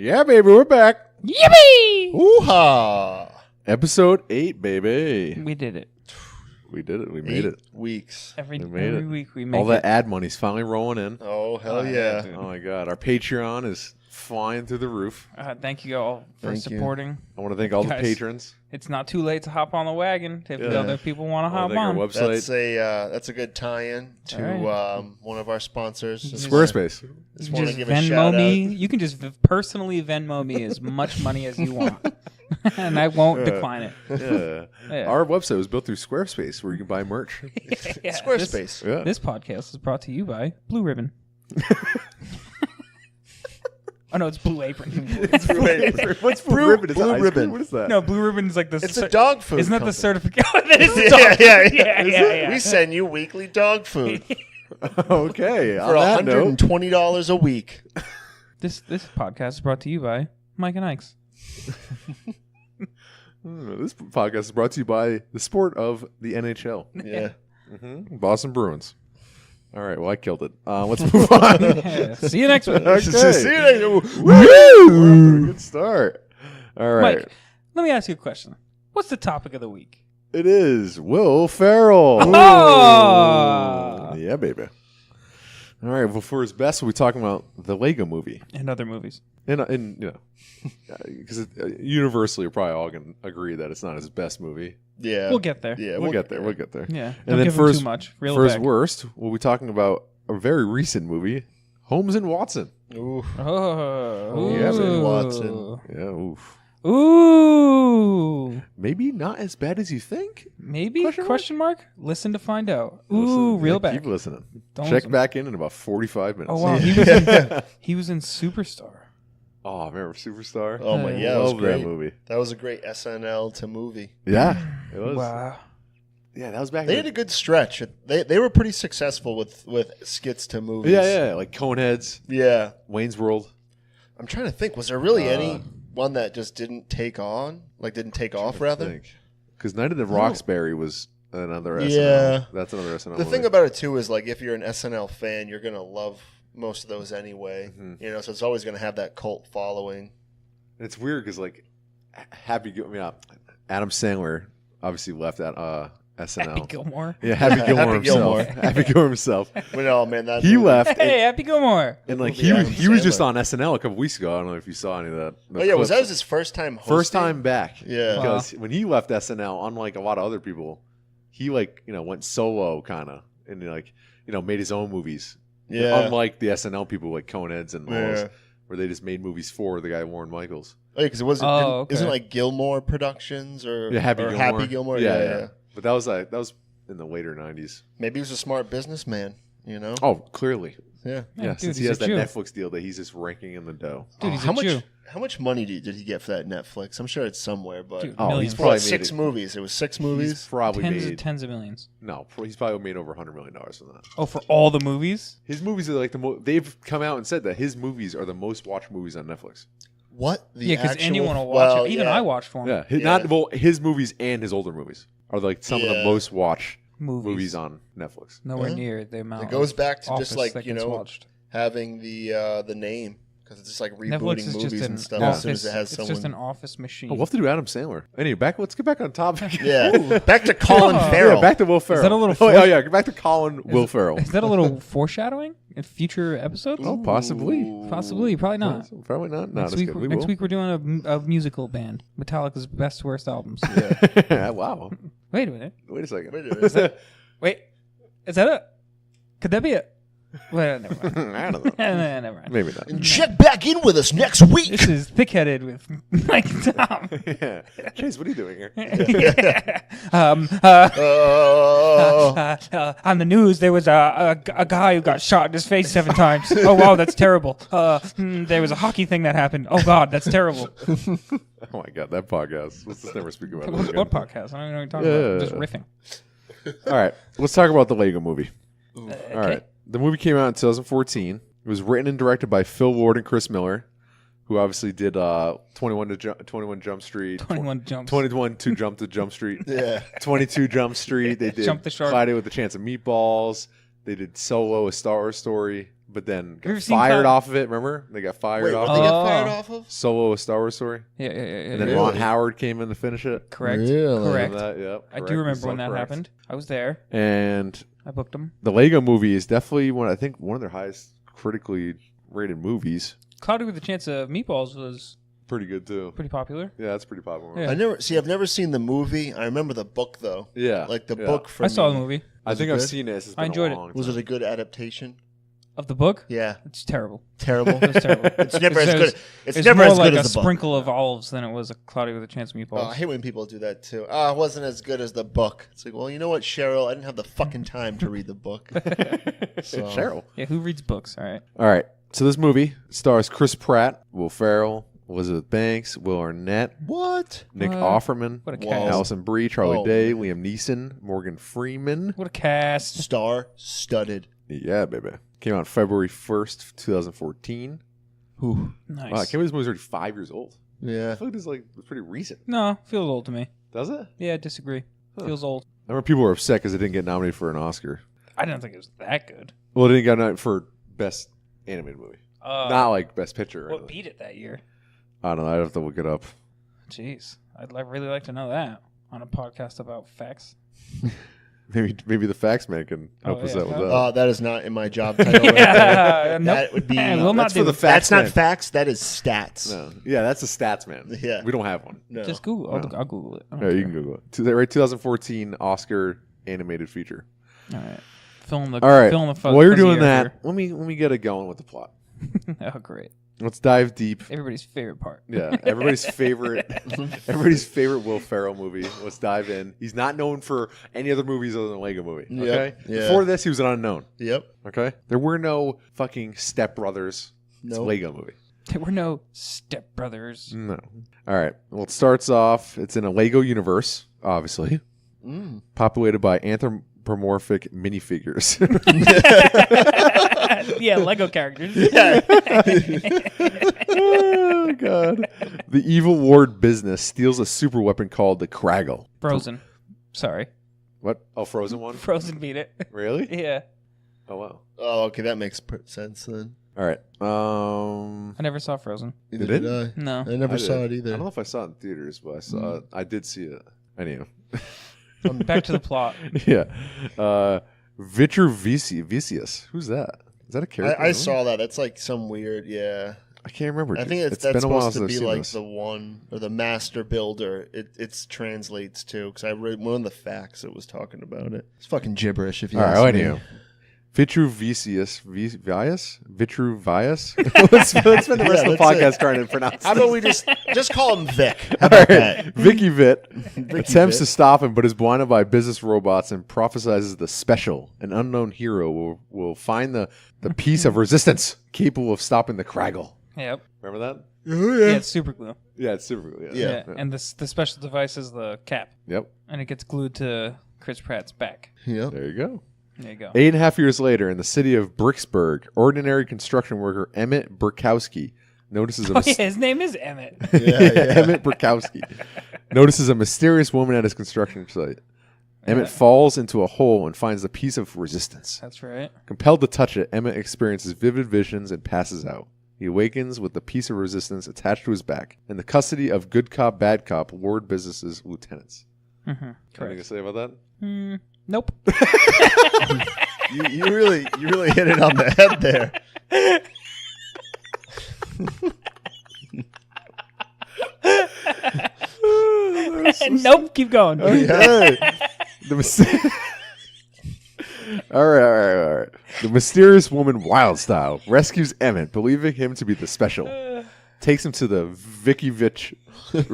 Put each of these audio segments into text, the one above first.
Yeah, baby, we're back. Yippee! Ooh-ha! Episode 8, baby. We did it. We did it. We made it. Weeks. Every made it. week we make All it. that ad money's finally rolling in. Oh, hell yeah, yeah. dude. Oh, my God. Our Patreon is flying through the roof. Thank you all for Thank you. supporting. I want to thank all the Guys. patrons. It's not too late to hop on the wagon if Yeah. other people want to I want hop to thank on. our website. That's a good tie-in to All one of our sponsors. Just Squarespace. You Just can want to just give a Venmo shout me. out. You can just personally Venmo me as much money as you want, and I won't decline it. Yeah. Yeah. Our website was built through Squarespace where you can buy merch. Yeah, Squarespace. Yeah. This podcast is brought to you by Blue Ribbon. Oh no, it's Blue Apron. What's Blue Ribbon? Is that Blue ice Ribbon. cream? What is that? No, Blue Ribbon is like the. It's a dog food Isn't that the company. certificate? That is the Yeah, dog. yeah. yeah. We send you weekly dog food Okay. for On that note, $120 a week. This podcast is brought to you by Mike and Ike's. this podcast is brought to you by the sport of the NHL. Yeah. Boston Bruins. All right. Well, I killed it. Let's move on. Yeah, see you next week. Okay. See you later. Woo! Good start. All right. Mike, let me ask you a question. What's the topic of the week? It is Will Ferrell. Oh! Yeah, baby. All right. Well, for his best, we'll be talking about the Lego movie. And other movies. And you know, because universally, we're probably all going to agree that it's not his best movie. Yeah. We'll get there. We'll get there. We'll get there. Yeah. And Don't then give for him his, too much. Reel for it his back. worst, we'll be talking about a very recent movie, Holmes and Watson. Ooh. Oh. Holmes and Watson. Yeah, oof. Ooh. Maybe not as bad as you think. Maybe? Question mark? Listen to find out. Listen, Ooh, reel yeah, back. Keep listening. Don't Check listen. back in about 45 minutes. Oh, wow. He was in Superstar. Oh, remember Superstar? Oh, my, yeah. That was Love that great. movie. That was a great SNL to movie. Yeah, it was. Wow. Yeah, that was back They in had a good stretch. They were pretty successful with the... skits to movies. Yeah, like Coneheads, Yeah. Wayne's World. I'm trying to think. Was there really any one that just didn't take on? Like, didn't take off, rather? Because Night of the Roxbury was another SNL. Yeah. That's another SNL The movie. thing about it, too, is, like, if you're an SNL fan, you're going to love most of those anyway. Mhm. You know, so it's always going to have that cult following. It's weird because, like, Adam Sandler obviously left at SNL. Happy Gilmore. Yeah, Happy Gilmore Happy himself. Gilmore. Happy Gilmore himself. But no, man, that He movie- left. Hey, Happy Gilmore. And like movie Adam he was just Sandler. on SNL a couple weeks ago. I don't know if you saw any of that. Oh, yeah, was that his first time hosting? first time back? Yeah. Because when he left SNL, unlike a lot of other people, he went solo kind of and made his own movies. Yeah. Unlike the SNL people like Coneheads and all those, Yeah. where they just made movies for the guy Warren Michaels. Oh, yeah, because it wasn't. okay. Isn't it like Gilmore Productions or Yeah, Happy or Gilmore. Happy Gilmore? Yeah. But that was in the later '90s. Maybe he was a smart businessman. You know. Oh, clearly. Yeah. Yeah, dude, since he he's has a that Jew. Netflix deal that he's just ranking in the dough. Dude, he's how a much? Jew. How much money did he get for that Netflix? I'm sure it's somewhere, but Dude, Oh, millions. he's probably what, six made movies. It was six He's movies. probably Tens of millions. he's probably made over $100 million from that. Oh, for all the movies? His movies are like they've come out and said that his movies are the most watched movies on Netflix. What? The Yeah, because actual- anyone will watch well, it. Even yeah. I watched one. Yeah, Yeah. his movies and his older movies are like some of the Yeah. most watched Movies. movies on Netflix. Nowhere Yeah. near the amount. It goes of back to Office just like that you gets know watched. having the name because it's just like Netflix rebooting is just movies an and stuff office. as soon as it has it's someone. just an office machine. Oh, we'll have to do Adam Sandler. Anyway, let's get back on topic. Yeah. Back to Colin Yeah, Farrell. Yeah, back to Will Ferrell. that a little Oh yeah, back to Colin Will Ferrell. Is that a little foreshadowing in future episodes? Oh, possibly. Ooh. Possibly, probably not. Probably not. No, Next that's week, good. We next will. week we're doing a musical band. Metallica's best worst albums. Wow. Wait a minute. Wait a second. Wait a minute. Wait, is that it? Could that be it? Well, never mind. I don't know. Never mind. Maybe not. And check back in with us next week. This is Thick-Headed with Mike and Tom. Yeah. Chase, what are you doing here? On the news, there was a guy who got shot in his face 7 times. Oh, wow, that's terrible. There was a hockey thing that happened. Oh, God, that's terrible. Oh my god, that podcast. Let's just never speak about it. What again. podcast? I don't even know what you're talking about. Just riffing. All right, let's talk about the Lego movie. All Okay. right, the movie came out in 2014. It was written and directed by Phil Lord and Chris Miller, who obviously did 21 Jump Street, 21 jumps. 21 to Jump Street, Yeah. 22 Jump Street. They did Jump the Shark. Friday with a Chance of Meatballs. They did Solo, A Star Wars Story, but then you got ever seen fired Cloud? off of it. Remember? They got fired Wait, off what of they it. get fired off of? Solo, a Star Wars story. Yeah. And then Really? Ron Howard came in to finish it. Correct. Really? Correct. That, yep, I correct. do This remember is when all that correct. happened. I was there. And I booked them. the Lego movie is definitely one of their highest critically rated movies. Cloudy with a Chance of Meatballs was Pretty good too. pretty popular. Yeah, that's pretty popular. Yeah. I've never seen the movie. I remember the book though. Yeah. Like the yeah. book from I saw the movie I Was think it I've good? seen it. It's I been enjoyed a it. long Was time. it a good adaptation? of the book. Yeah. It's terrible. Terrible. It was terrible. It's never as good. It's It's never more as like good a as the book. sprinkle of olives than it was a Cloudy with a Chance of Oh, Meatballs. I hate when people do that too. It wasn't as good as the book. It's like, well, you know what, Cheryl? I didn't have the fucking time to read the book. So. Cheryl. Yeah, who reads books? All right. All right. So this movie stars Chris Pratt, Will Ferrell, Elizabeth Banks, Will Arnett, What? Nick What? Offerman, What a Whoa. cast. Allison Brie, Charlie Oh, Day, Liam Neeson, Morgan Freeman. What a cast. Star studded. Yeah, baby. Came out February 1st, 2014. Nice. Wow, I can't believe this movie's already 5 years old. I Yeah. feel like this is pretty recent. No, feels old to me. Does it? Yeah, disagree. Huh. Feels old. I remember people were upset because it didn't get nominated for an Oscar. I didn't think it was that good. Well, it didn't get nominated for Best Animated Movie. Not like Best Picture. Or what anything. beat it that year? I don't know. I'd have to look it up. Jeez, really like to know that on a podcast about facts. Maybe the Facts Man can help Oh, us yeah. out with that. That is not in my job title. Right there. Yeah, nope. That would be. Will not That's for do. the That's Facts not Man. facts. That is stats. No. Yeah, that's a Stats Man. Yeah. We don't have one. No. Just Google. No. I'll Google it. I don't Yeah, you care. can Google it. Right, 2014 Oscar animated feature. All right. Film the. All right. Film the While you're fuzzy doing air that, let me get it going with the plot. here. Oh, great! Let's dive deep. Everybody's favorite part. Yeah, everybody's favorite Will Ferrell movie. Let's dive in. He's not known for any other movies other than Lego Movie. Okay, Yep, yeah. Before this, he was an unknown. Yep. Okay, there were no fucking Step Brothers. It's a Nope. Lego Movie. There were no stepbrothers. No. All right. Well, it starts off. It's in a Lego universe, obviously, populated by anthropomorphic minifigures. Yeah, Lego characters. Oh god! The evil ward business steals a super weapon called the Kraggle. Frozen. Sorry, What? Oh, Frozen one? Frozen beat it. Really? Yeah, Oh wow. Oh, okay. That makes sense then. All right. I never saw Frozen. Neither Did did I. No. I never I saw did. it I either. don't know if I saw it in theaters, but I saw it. I did see it. Anyhow. Back to the plot. Yeah. Vitruvius. Who's that? Is that a character? I saw that. That's like some weird. Yeah. I can't remember. I think it's that's been a while supposed since to I've be seen like this. the one or the master builder. It translates to because I read one of the facts it was talking about it. It's fucking gibberish if you All ask right. me. Anyhow. Vitruvius. Vitruvius? let's spend the rest of the that's podcast trying to pronounce How about we just call him Vic? How All about right. that? Vicky Vitt attempts Vitt. to stop him, but is blinded by business robots and prophesizes the special, an unknown hero, will find the piece of resistance capable of stopping the Kraggle. Yep. Remember that? Yeah, it's super glue. Yeah, it's super cool. Yeah. And the special device is the cap, Yep. and it gets glued to Chris Pratt's back. Yep. There you go. There you go. 8.5 years later, in the city of Bricksburg, ordinary construction worker Emmett Burkowski notices a Oh, yeah, his name is Emmett. Emmett Burkowski notices a mysterious woman at his construction site. Emmett falls into a hole and finds a piece of resistance. That's right. Compelled to touch it, Emmett experiences vivid visions and passes out. He awakens with the piece of resistance attached to his back in the custody of good cop, bad cop, ward businesses lieutenants. Mm-hmm. Anything to say about that? Nope. You really hit it on the head there. Nope. Keep going. Okay. All right. The mysterious woman, Wildstyle, rescues Emmett, believing him to be the special. Takes him to the Vicky Vitch in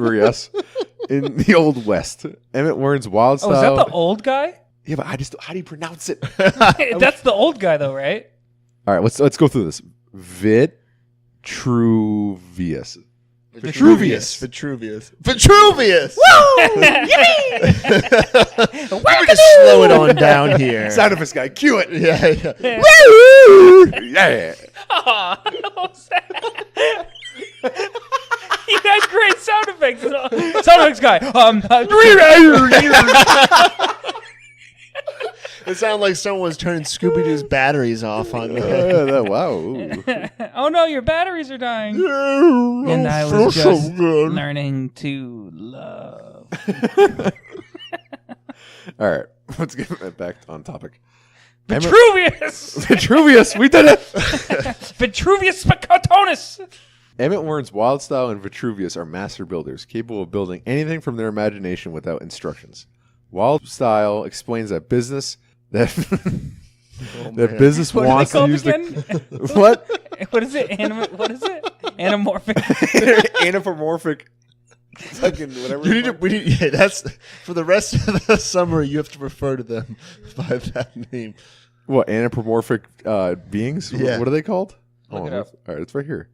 the Old West. Emmett learns Wildstyle. Oh, is that the old guy? Yeah, but how do you pronounce it? That's the old guy, though, right? All right, let's go through this. Vitruvius. Vitruvius. Vitruvius. Woo! Let me just slow it on down here. Sound effects guy, cue it. Yeah. Yeah. You guys, great sound effects. Sound effects guy. It sounded like someone was turning Scooby-Doo's batteries off on there. Wow. Ooh. Oh no, your batteries are dying. And I was just learning to love. All right, let's get back on topic. Vitruvius! Vitruvius, we did it! Vitruvius Spicotonus! Emmett Warren's Wildstyle and Vitruvius are master builders, capable of building anything from their imagination without instructions. Wildstyle explains that business that business What wants are to they use called the what What is it? What is it? Anamorphic. anthropomorphic fucking whatever. That's for the rest of the summer. You have to refer to them by that name. What anthropomorphic beings? Yeah. What are they called? Look it up. All right, it's right here.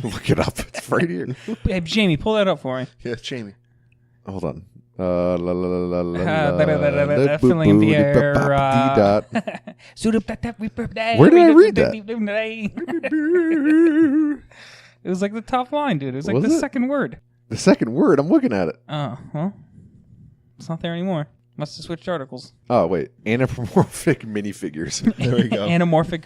Look it up. It's right here. Hey, Jamie, pull that up for me. Yeah, Jamie. Hold on. Filling in the air. Where did I read that? It was like the top line, dude. It was like Was the it? second word. The second word. I'm looking at it. Oh, well. It's not there anymore. Must have switched articles. Oh wait, anthropomorphic minifigures. There we go. Anamorphic.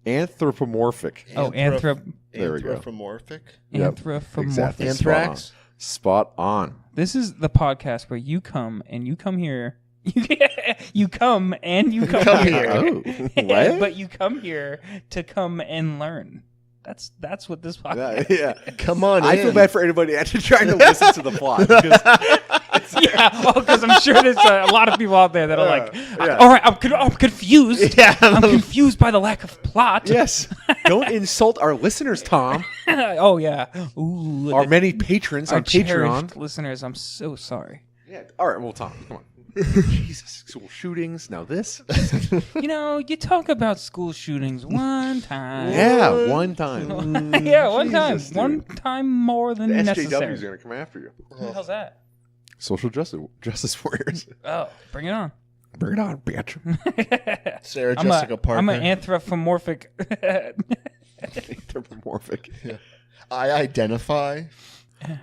Anthropomorphic. Oh, There we go. Anthropomorphic. Yep, Anthropomorphic. exactly. Anthrax. Spot on. This is the podcast where you come and you come here. You come and you come, Come here. Oh, what? But you come here to come and learn. That's what this podcast Yeah. Come on I in. feel bad for anybody actually trying to listen to the plot. Because Yeah, because I'm sure there's a lot of people out there that are like, yeah. all right, I'm confused. Yeah. I'm confused by the lack of plot. yes, don't insult our listeners, Tom. Oh, yeah. Ooh, Our many patrons our on Patreon. cherished listeners, I'm so sorry. Yeah. All right. Well, Tom, come on. Jesus, school shootings. Now this. You know, you talk about school shootings one time. Yeah, one time. Yeah, one Jesus, time. dude. One time more than The necessary. SJWs are gonna come after you. What the hell's that? Social justice warriors. Oh, bring it on. Bring it on, bitch. Sarah I'm Jessica Parker. I'm an anthropomorphic. Anthropomorphic. I identify.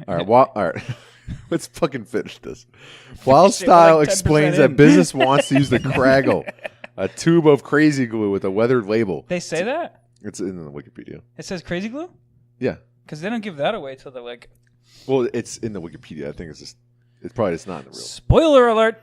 All right. All right. Let's fucking finish this. Wild Shit, we're Style like 10% explains in. that business wants to use the Craggle, a tube of crazy glue with a weathered label. They say that? It's in the Wikipedia. It says crazy glue? Yeah. Because they don't give that away till they're like, Well, it's in the Wikipedia. I think it's just. It's probably just not in the real. spoiler alert.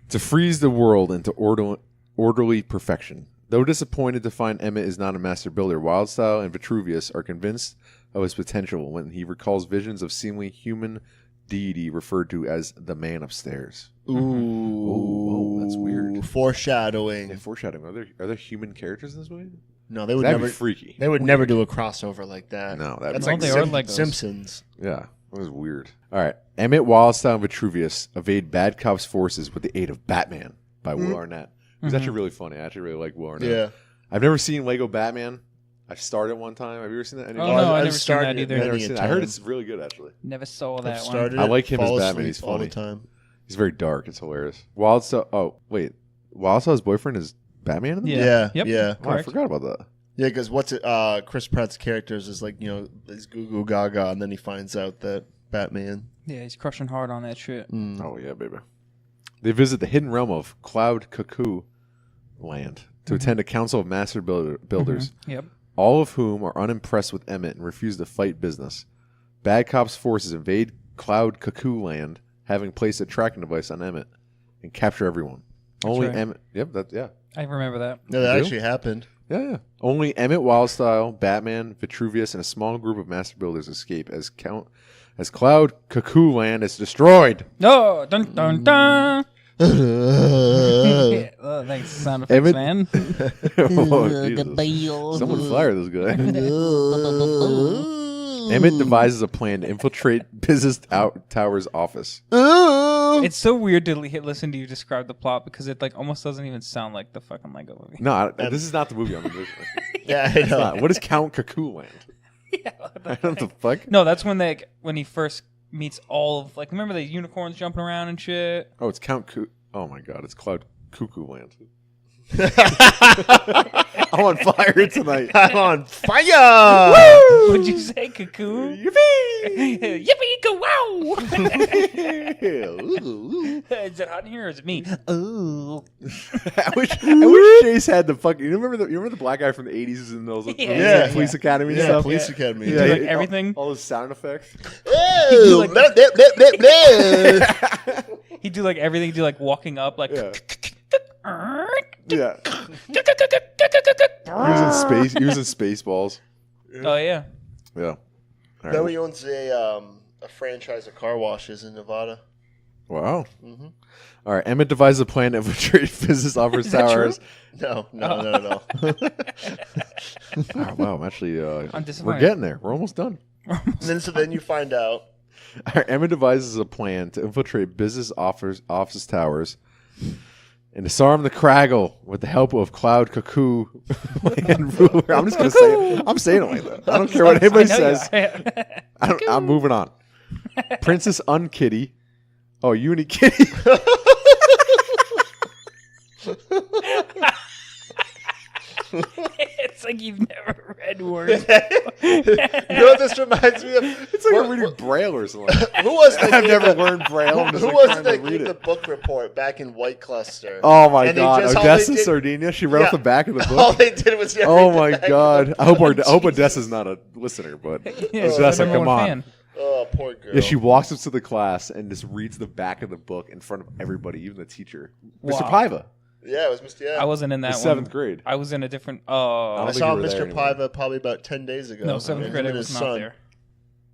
To freeze the world into orderly perfection. Though disappointed to find Emmett is not a master builder, Wildstyle and Vitruvius are convinced of his potential when he recalls visions of seemingly human deity referred to as the man upstairs. Ooh, whoa, that's weird. Foreshadowing. Yeah, foreshadowing. Are there human characters in this movie? No, they would That'd never. be freaky. They would never do a crossover like that. No, that'd that's be like they are like those. Simpsons. Yeah, that was weird. All right. Emmett, Wildstyle, and Vitruvius evade bad cops' forces with the aid of Batman by Will Arnett. It was actually really funny. I actually really like Will Arnett. Yeah. I've never seen Lego Batman. I started one time. Have you ever seen that? Oh, no, I've I've never seen started that it either. I've never many seen a it. I heard time. it's really good, actually. Never saw I've that one. started I it, like him as fall Batman. asleep He's all the funny. time. He's very dark. It's hilarious. Wildstyle. Oh, wait. Wildstyle's boyfriend is Batman in the movie? Yeah. Yep. Yeah. Oh, I Correct. forgot about that. Yeah, because what's it? Chris Pratt's characters is like, this goo goo gaga, and then he finds out that Batman. Yeah, he's crushing hard on that shit. Oh, yeah, baby. They visit the hidden realm of Cloud Cuckoo Land to attend a council of master builders, Yep. all of whom are unimpressed with Emmett and refuse to fight business. Bad cops' forces invade Cloud Cuckoo Land, having placed a tracking device on Emmett, and capture everyone. Only right. Emmett. Yep, yeah. I remember that. No, that You do? actually happened. Yeah. Only Emmett, Wildstyle, Batman, Vitruvius, and a small group of master builders escape as Cloud Cuckoo Land is destroyed. No, dun dun dun. yeah, Oh, thanks, sound effects, Emmett- man. Oh, Jesus. Someone fire this guy. Emmett devises a plan to infiltrate Business Tower's office. It's so weird to listen to you describe the plot because it like almost doesn't even sound like the fucking Lego movie. No, this is not the movie I'm envisioning. I know. What is Count Cuckoo Land? Yeah, what the I don't know what the fuck. No, that's when he first meets all of remember the unicorns jumping around and shit. Oh, it's Count Oh my god, it's Cloud Cuckoo Land. I'm on fire tonight. I'm on fire. Would you say cuckoo? Yippee! Yippee, go wow! Ooh. Is it hot in here or is it me? Ooh. I wish Chase had the fucking. You remember the black guy from the 80s who's in those Yeah. police academy and Yeah, stuff? Police Academy. Do like everything. All those sound effects. Oh, like- blah, blah, blah, blah, blah. He'd do like everything. He'd do like walking up, like. Yeah. Yeah. He was in Spaceballs. Oh yeah. Yeah. All right. Now he owns a franchise of car washes in Nevada. Wow. Mm-hmm. All right. Emmett devises a plan to infiltrate business offers that towers. No. Oh, wow. I'm actually. I'm disappointed. We're getting there. We're almost done. And then you find out. All right, Emmett devises a plan to infiltrate business office towers and disarm the Craggle with the help of Cloud Cuckoo and Ruler. I'm just gonna say it. I'm saying it like that. I don't care what anybody I know you says. are. I'm moving on. Princess Unkitty. Oh, Unikitty. It's like you've never read words. You know what this reminds me of? It's like I'm reading Braille or something. Who was that? I've never learned Braille. I'm just Who like was trying that to gave read the it. book report back in White Cluster? Oh my And they God, just- all they Odessa did- Sardinia. She read off the back of the book. All they did was Oh read the my back of God! the I hope book. I hope Odessa's not a listener, but Yeah, she's Odessa, the number come one on. fan. Oh, poor girl. Yeah, she walks up to the class and just reads the back of the book in front of everybody, even the teacher, Mr. Wow. Paiva, Yeah, it was Mr. Yeah. I wasn't in that the one. seventh grade. I was in a different. I I don't think saw you were there Mr. anymore. Paiva probably about 10 days ago. No, seventh Him grade. I and was his not son, there.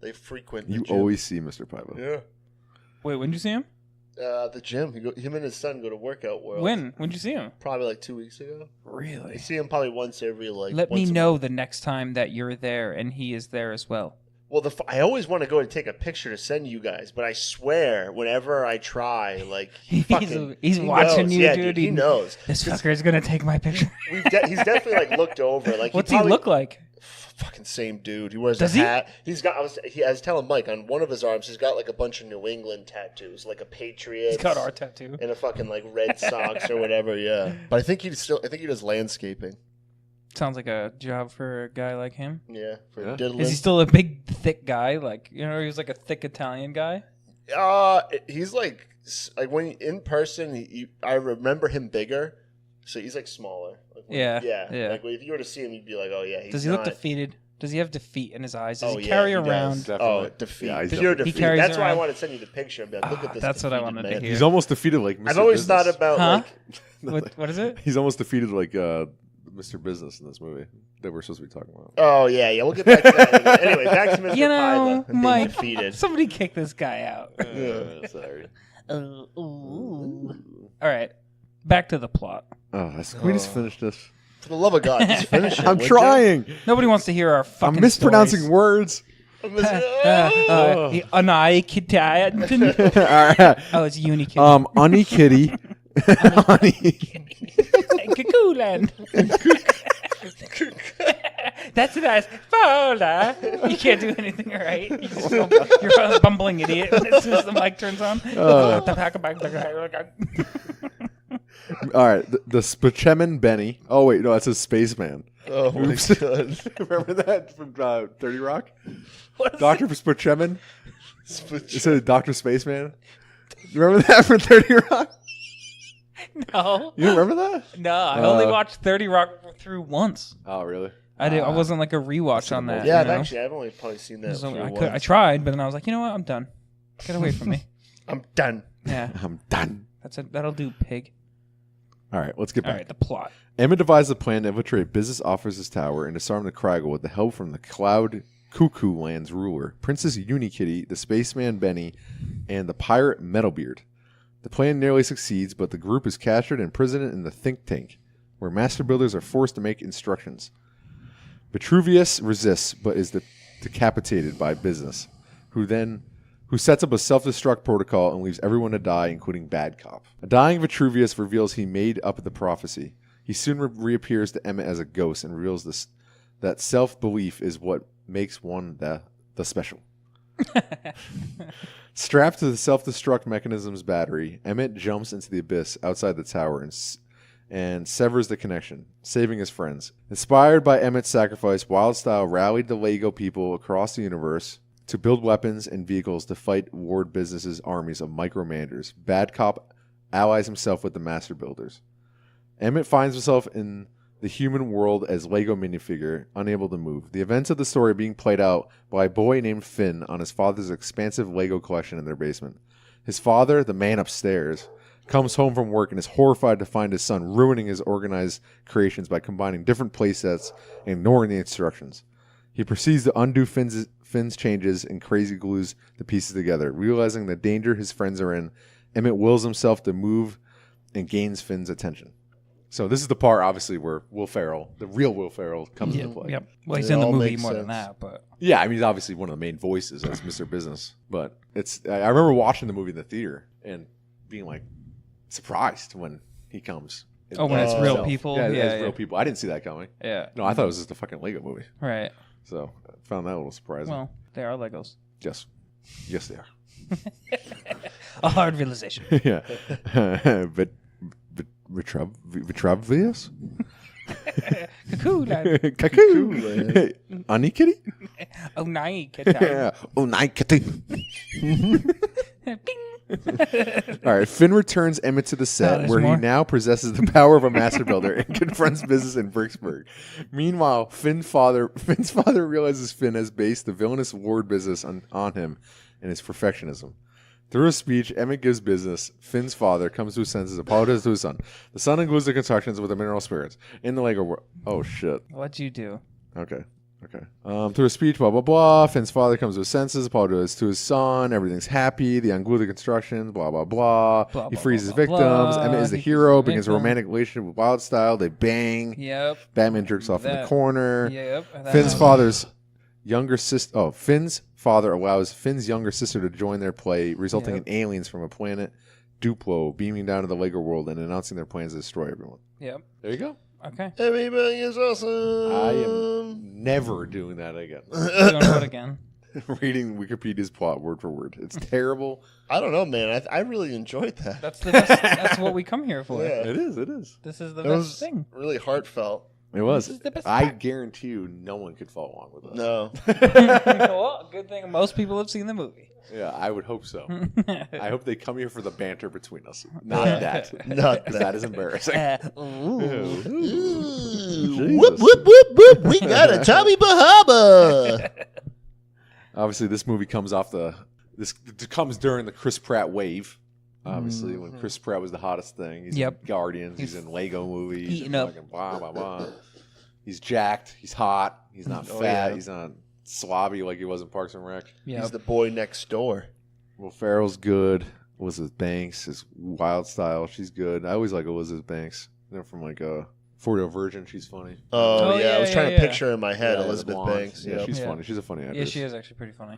They frequent the You gym. always see Mr. Paiva. Yeah. Wait, when did you see him? The gym. Him and his son go to Workout World. When? When did you see him? Probably like 2 weeks ago. I Really? see him probably once every Let me once a know month. the next time that you're there and he is there as well. Well, I always want to go and take a picture to send you guys, but I swear, whenever I try, like he He's he watching knows. you, Yeah, dude. He knows. This fucker is gonna take my picture. He's definitely like looked over. Like What's probably, he look like? Fucking same dude. He wears Does a he? hat. He's got. I was telling Mike on one of his arms. He's got like a bunch of New England tattoos, like a Patriots. He's got our tattoo. and a fucking like Red Sox or whatever. Yeah, but I think he does landscaping. Sounds like a job for a guy like him. Yeah, for Yeah. diddling. Is he still a big, thick guy? Like, you know, he was like a thick Italian guy. He's like when in person, I remember him bigger. So he's like smaller. Like Yeah. Like if you were to see him, you'd be like, oh yeah. He's Does he look not- defeated? Does he have defeat in his eyes? Does Oh, he yeah, carry he does. around? Definitely. Oh, defeat. Yeah, he's Pure definitely- defeat. carries That's why I around- wanted to send you the picture and be like, look at this. That's what I defeated wanted to man. hear. He's almost defeated like Mr. I've always Business. thought about Huh? like. What is it? He's almost defeated like Mr. Business in this movie that we're supposed to be talking about. Oh yeah. We'll get back to that. Anyway, back to Mr. You know, Paiva and being Mike, defeated. somebody kick this guy out. Sorry. All right, back to the plot. Oh, can we just finish this? For the love of God, just finish it. I'm would trying. Nobody wants to hear our fucking I'm mispronouncing stories. words. you? The Unikitty. All right. Oh, it's Unikitty. Unny Kitty. Unny. Cuckoo Land. That's a nice folder. You can't do anything right. You're a bumbling idiot as soon as the mic turns on. All right. The Spachemin Benny. Oh, wait. No, that's a spaceman. Oh my Oops. God. Remember that from 30 Rock? What is Dr. Spachemin? It said Dr. Spaceman. You remember that from 30 Rock? No. You don't remember that? No, I only watched 30 Rock through once. Oh, really? I wasn't like a rewatch on that. Yeah, you know? I've only probably seen that. So through I once. tried, but then I was like, you know what? I'm done. Get away from me. I'm done. Yeah, I'm done. that'll do, pig. All right, let's get All back. right, the plot. Emma devised a plan to infiltrate business officers' tower and disarm the Craggle with the help from the Cloud Cuckoo Land's ruler, Princess Unikitty, the spaceman Benny, and the pirate Metalbeard. The plan nearly succeeds, but the group is captured and imprisoned in the think tank, where master builders are forced to make instructions. Vitruvius resists, but is decapitated by Business, who sets up a self-destruct protocol and leaves everyone to die, including Bad Cop. A dying Vitruvius reveals he made up the prophecy. He soon reappears to Emmett as a ghost and reveals that self-belief is what makes one the special. Strapped to the self-destruct mechanism's battery, Emmett jumps into the abyss outside the tower and severs the connection, saving his friends. Inspired by Emmett's sacrifice, Wildstyle rallied the Lego people across the universe to build weapons and vehicles to fight Ward Business's armies of micromanagers. Bad Cop allies himself with the Master Builders. Emmett finds himself in the human world as Lego minifigure, unable to move. The events of the story are being played out by a boy named Finn on his father's expansive Lego collection in their basement. His father, the man upstairs, comes home from work and is horrified to find his son ruining his organized creations by combining different playsets and ignoring the instructions. He proceeds to undo Finn's changes and crazy glues the pieces together. Realizing the danger his friends are in, Emmett wills himself to move and gains Finn's attention. So this is the part, obviously, where Will Ferrell, the real Will Ferrell, comes into play. Yep. Well, he's It in the all movie makes more than sense. that, but Yeah, I mean, he's obviously one of the main voices as Mr. Business. But I remember watching the movie in the theater and being like surprised when he comes. oh, when it's real himself. people, Yeah, yeah, it's real people. I didn't see that coming. yeah, No, I thought it was just a fucking Lego movie. right. So I found that a little surprising. Well, they are Legos. Yes, they are. A hard realization. Yeah, but Vitravius? Cuckoo, lad. Kaku. Ani kitty? Oh, night. Yeah. Oh, night kitty. Bing. All right, Finn returns Emmett to the set, there's where more? he now possesses the power of a master builder and confronts business in Bricksburg. Meanwhile, Finn's father realizes Finn has based the villainous Ward business on him and his perfectionism. Through a speech, Emmett gives business. Finn's father comes to his senses, apologizes to his son. The son includes the constructions with the mineral spirits in the Lego world. Oh shit. What'd you do? Okay. Through a speech, blah, blah, blah. Finn's father comes to his senses, apologizes to his son. Everything's happy. They unglue the constructions, blah, blah, blah. Blah, He blah, frees blah, his blah, victims. blah. Emmett is the He hero, frees the begins a victim. romantic relationship with Wildstyle. They bang. Yep. Batman jerks off in the That- corner. Yep. Finn's father's younger sister. Oh, Finn's father allows Finn's younger sister to join their play, resulting Yep. in aliens from a planet, Duplo, beaming down to the Lego world and announcing their plans to destroy everyone. Yep. There you go. Okay. Everybody is awesome. I am never doing that again. Doing what again? Reading Wikipedia's plot word for word. It's terrible. I don't know, man. I really enjoyed that. That's the best. That's what we come here for. Yeah. It is. This is the It best was thing. really heartfelt. It was. This is the best I part. guarantee you no one could follow along with us. No. Well, good thing most people have seen the movie. Yeah, I would hope so. I I hope they come here for the banter between us. Not that. Not That is embarrassing. Ooh. Jesus. Whoop, whoop, whoop, whoop. We got a Tommy Bahama. Obviously, this movie comes off this comes during the Chris Pratt wave. Obviously, when Chris Pratt was the hottest thing. He's Yep. in Guardians. He's in Lego movies. eating and up. fucking blah, blah, blah. He's jacked. He's hot. He's not Oh, fat. yeah. He's not slobby like he was in Parks and Rec. Yep. He's the boy next door. Will Ferrell's good. Elizabeth Banks is Wildstyle. She's good. I always like Elizabeth Banks. You know, from like For the Virgin, she's funny. Oh, yeah. I was trying to yeah. picture in my head Yeah, Elizabeth blonde. Banks. Yeah, Yep. she's Yeah. funny. She's a funny actress. Yeah, she is actually pretty funny.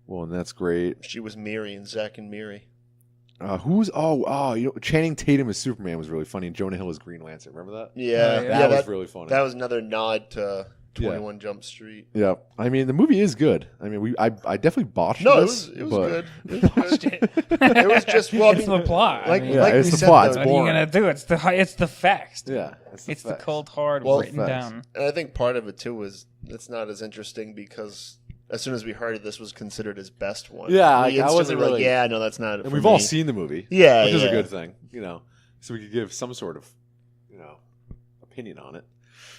Well, and that's great. She was Miri in Zack and Miri. Who's Channing Tatum as Superman was really funny, and Jonah Hill as Green Lantern. Remember that? Yeah, yeah. That was that, really funny. that was another nod to 21 Jump Street. Yeah, I mean the movie is good. I mean, I definitely botched No, this. it was but- good. It was good. It was just well, I It's mean, the plot. Like, I mean, Yeah, like it's we the said, plot. though, It's what are you boring. gonna do? It's the facts. Yeah, It's the facts. cold hard Well, written facts. down. and I think part of it too was it's not as interesting because as soon as we heard it, this was considered his best one. Yeah, we like, I instantly wasn't were like, really- yeah, no, that's not. And for we've all me. seen the movie. Yeah, which is a yeah. good thing, so we could give some sort of, opinion on it.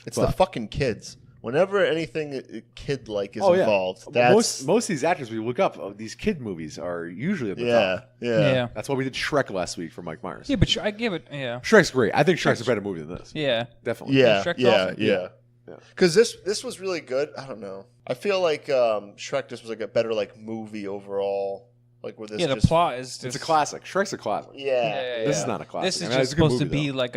It's but- the fucking kids. Whenever anything kid like is Oh, yeah. involved, that's Most of these actors we look up, these kid movies are usually at the yeah, top. yeah, That's why we did Shrek last week for Mike Myers. Yeah, but I give it. Yeah. Shrek's great. I think Shrek's a better movie than this. Yeah. Definitely. yeah, Shrek's yeah, awesome. yeah. Yeah. Because this was really good. I don't know. I feel like Shrek just was like a better like movie overall. Like where this Yeah, the just plot is just. It's a classic. Shrek's a classic. yeah. This is not a classic. This is I mean, just it's a good supposed to movie, be though. like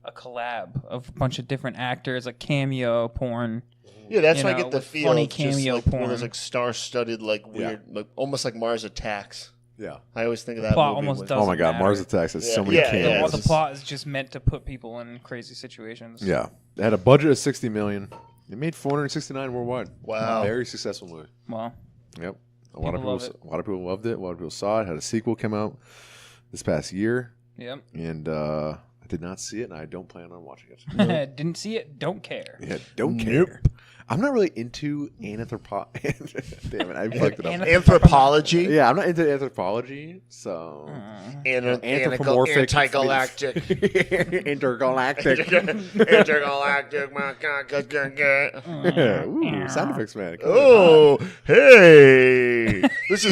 a collab of a bunch of different actors, like cameo porn. Yeah, that's You why I know, get the with feel funny of just cameo like one of porn. those like star-studded like weird, like almost like Mars Attacks. Yeah. I always think of that plot movie. almost with- doesn't Oh my God, matter. Mars Attacks has so Yeah. many Yeah, cameos. yeah. Well, the plot is just meant to put people in crazy situations. Yeah, it had a budget of $60 million. It made $469 worldwide. Wow. Very successful movie. Well, Yep, a lot of People people. love it. A lot of people loved it. A lot of people saw it. Had a sequel come out this past year, yep. and I I did not see it, and I don't plan on watching it. Didn't see it. Don't care. Yeah, don't care. I'm not really into anthropology. Damn it, I fucked it up. Anthropology. Yeah, I'm not into anthropology, so anthropomorphic, antigalactic, intergalactic. intergalactic. Ooh, sound effects, man. Oh, hey! This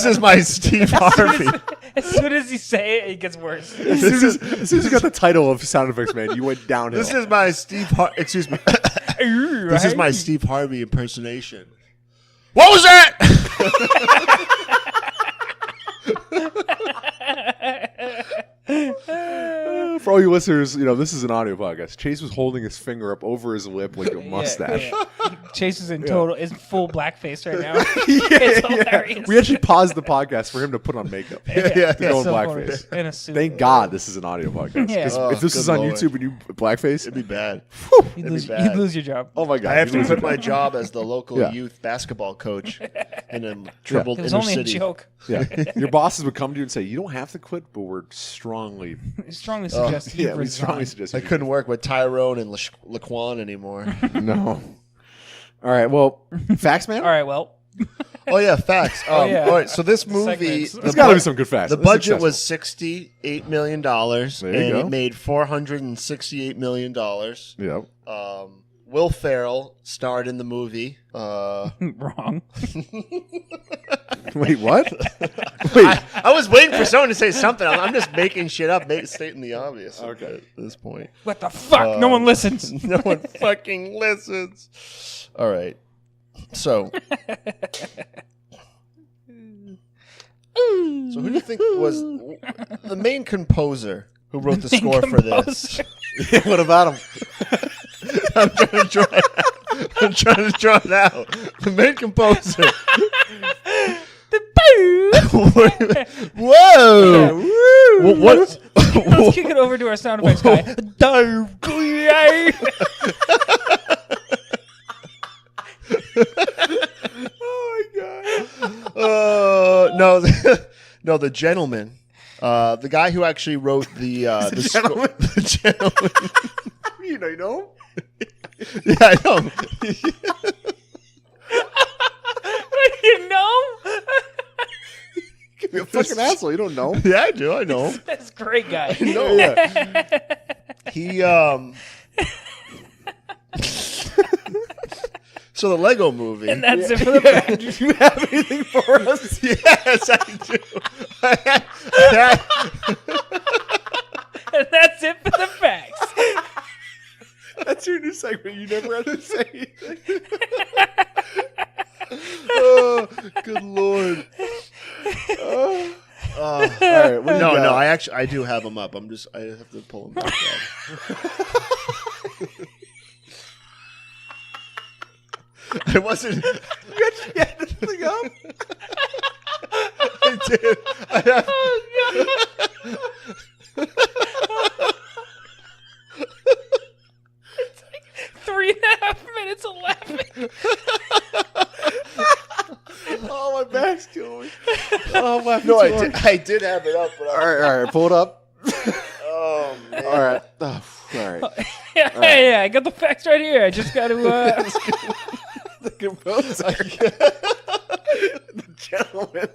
is my Steve Harvey. As soon as you say it, it gets worse. As soon as you got the title of sound effects, man, you went downhill. This is my Excuse me. This is my Steve Harvey impersonation. What was that? For all you listeners, this is an audio podcast. Chase was holding his finger up over his lip like a mustache. Yeah. Chase is in full blackface right now. It's hilarious. We actually paused the podcast for him to put on makeup. To go in so blackface. funny. In a suit. Thank God this is an audio podcast. Yeah. 'Cause Oh, if this good is on Lord. YouTube and you blackface, It'd be bad. You'd It'd be bad. you'd lose your job. oh my God. I have to you lose quit your my job. job as the local Yeah. youth basketball coach in a troubled It was inner only city. a joke. Yeah. Your bosses would come to you and say, you don't have to quit, but we're strongly, I strongly suggest you we resign. strongly suggest I you couldn't work with Tyrone and Laquan anymore. No. All right. Well, facts, man. All right, well. Oh yeah, facts. yeah. All right, so this movie, Segments. There's got to be some good facts. the It's budget was successful. $68 million, and There you go. it made $468 million. Yep. Will Ferrell starred in the movie. Wrong. Wait, what? Wait. I was waiting for someone to say something. I'm just making shit up, stating the obvious. Okay. At this point, What the fuck? No one listens. no one fucking listens. All right, so. So who do you think was the main composer who wrote the score for this? What about him? I'm trying to draw it out. The main composer. Whoa! What? Let's kick it over to our sound effects guy. Oh my God. No, the gentleman. The guy who actually wrote the gentleman? the gentleman. You know him? Yeah, I know. You know? You're a fucking asshole. You don't know him. Yeah, I do. I know him. That's a great guy. No. Yeah. He So the Lego movie. And that's it for the fact. Do you have anything for us? Yes, I do. And that's it for the facts. That's your new segment. You never have to say anything. Oh, good Lord. All right, what do you No, got? I do have him up. I have to pull him back down. I wasn't. You actually had this thing up? I did. I have. It's like 3.5 minutes of laughing. Oh, my back's killing me. Oh, I'm laughing No, too hard. I did have it up. But All right, pull it up. Oh man. All right. Oh, all right. Yeah, I got the facts right here. I just got to. The composer. The gentleman.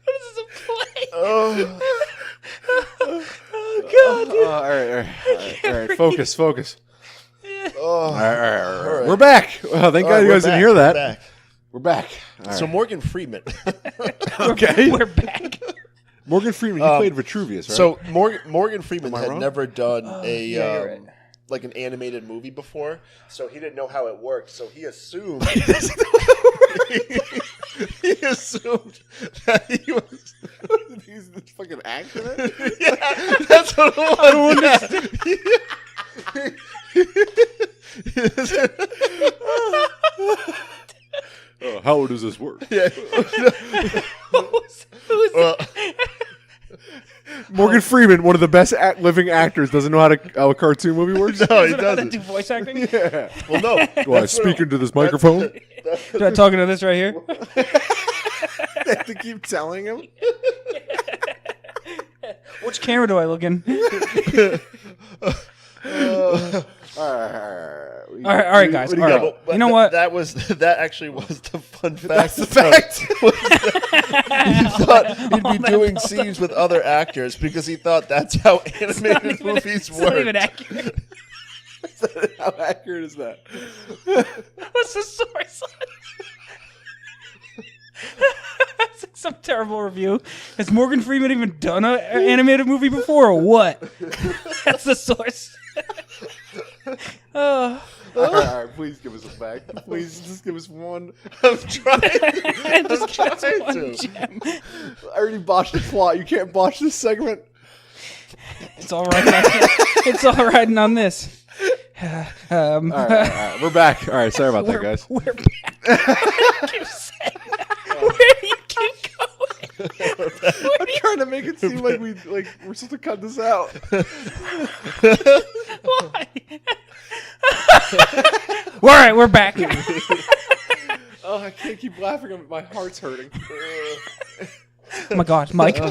What is this a play? Oh. All right. Focus. Oh. All right. right. We're back. Well, thank God you guys didn't hear that. We're back. All So right. Morgan Freeman. Okay. We're back. Morgan Freeman, he played Vitruvius, right? So Morgan Freeman Am I had wrong? never done yeah, you're right. like an animated movie before, so he didn't know how it worked. So he assumed he assumed that he was. He's this fucking accident. Yeah, that's what it was. How does this work? Yeah. Who's Well, Morgan Freeman, one of the best living actors, doesn't know how a cartoon movie works. No, he Doesn't know how to doesn't. do voice acting. Yeah. Well, no. Do I speak into this microphone? Do I talk into this right here? They have to keep telling him. Which camera do I look in? All All right, guys. What do All you right. got? But You know what? That actually was the fun fact. That's the fact. He thought he'd be doing scenes with other actors because he thought that's how animated movies It's not even work. accurate. How accurate is that? What's the source? That's like some terrible review. Has Morgan Freeman even done an animated movie before, or what? That's the source. All right, please give us a fact. Please just give us one. I'm trying. Just give us trying one to. gem. I already botched the plot. You can't botch this segment. It's all right. It's all riding on this. All right. We're back. All right, sorry about that, guys. We're back. Keep saying that. Where do you keep going? I'm trying to make it seem like we're supposed to cut this out. Why? All right, we're back. Oh, I can't keep laughing. My heart's hurting. Oh my God, Mike. All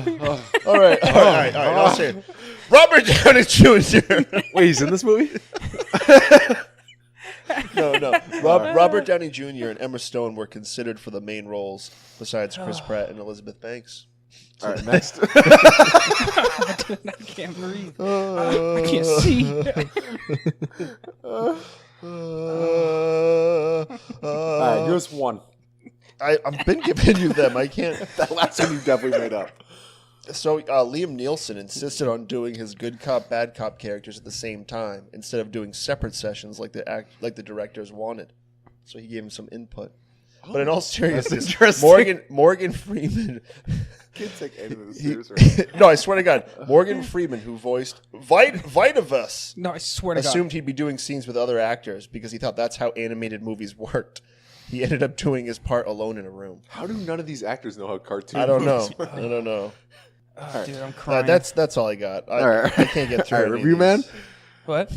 right. I'll say it. Robert Downey Jr. Wait, he's in this movie? No. Robert Downey Jr. and Emma Stone were considered for the main roles besides Chris Pratt and Elizabeth Banks. All right, next. I can't breathe. I can't see. All right, give us one. I've been giving you them. I can't. That last one you definitely made up. So Liam Neeson insisted on doing his good cop, bad cop characters at the same time instead of doing separate sessions like the directors wanted. So he gave him some input. But in all seriousness, interesting. Morgan Freeman. Can't take any of this serious. No, I swear to God, Morgan Freeman, who voiced Vitavus, No, I swear to God. assumed he'd be doing scenes with other actors because he thought that's how animated movies worked. He ended up doing his part alone in a room. How do none of these actors know how cartoons I don't know. movies work? I don't know. Oh, dude, I'm crying. That's all I got. All right. I can't get through All any right, of review these. man. What?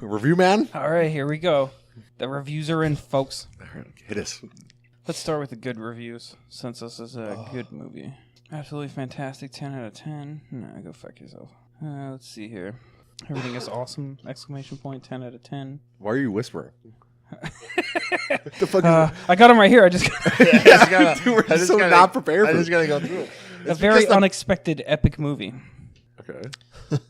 Review man. All right, here we go. The reviews are in, folks. All right, hit us. Let's start with the good reviews, since this is a good movie. Absolutely fantastic, 10 out of 10. No, go fuck yourself. Let's see here. Everything is awesome, exclamation point, 10 out of 10. Why are you whispering? The fuck is I got him right here. I just We're so not prepared I for just gotta go through it. a very unexpected epic movie. Okay.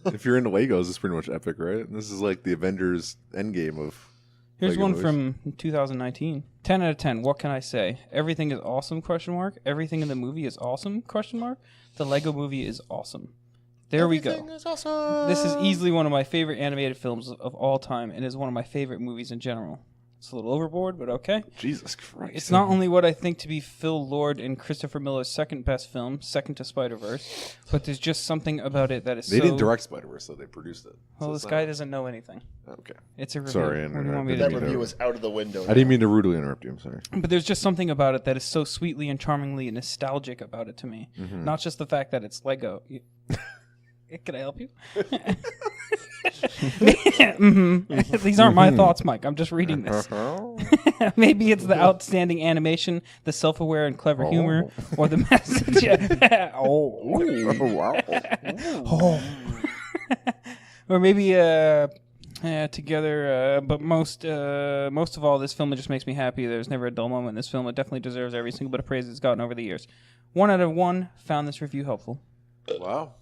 If you're into Legos, it's pretty much epic, right? And this is like the Avengers Endgame of. Here's Lego one movies. from 2019. 10 out of 10. What can I say? Everything is awesome, question mark. Everything in the movie is awesome, question mark. The Lego movie is awesome. There we go. Everything is awesome. This is easily one of my favorite animated films of all time and is one of my favorite movies in general. It's a little overboard, but okay. Jesus Christ. It's not only what I think to be Phil Lord and Christopher Miller's second best film, second to Spider-Verse, but there's just something about it that is They so... didn't direct Spider-Verse, so they produced it. Well, So this it's guy not- doesn't know anything. Okay. It's a review. Sorry, What do you want me to That do? review was out of the window. I didn't mean to rudely interrupt you. I'm sorry. But there's just something about it that is so sweetly and charmingly nostalgic about it to me. Mm-hmm. Not just the fact that it's Lego. Can I help you? These aren't my thoughts, Mike. I'm just reading this. Maybe it's the outstanding animation, the self-aware and clever humor, or the message. Wow. Or maybe together. But most of all, this film just makes me happy. There's never a dull moment in this film. It definitely deserves every single bit of praise it's gotten over the years. 1 out of 1 found this review helpful. Wow.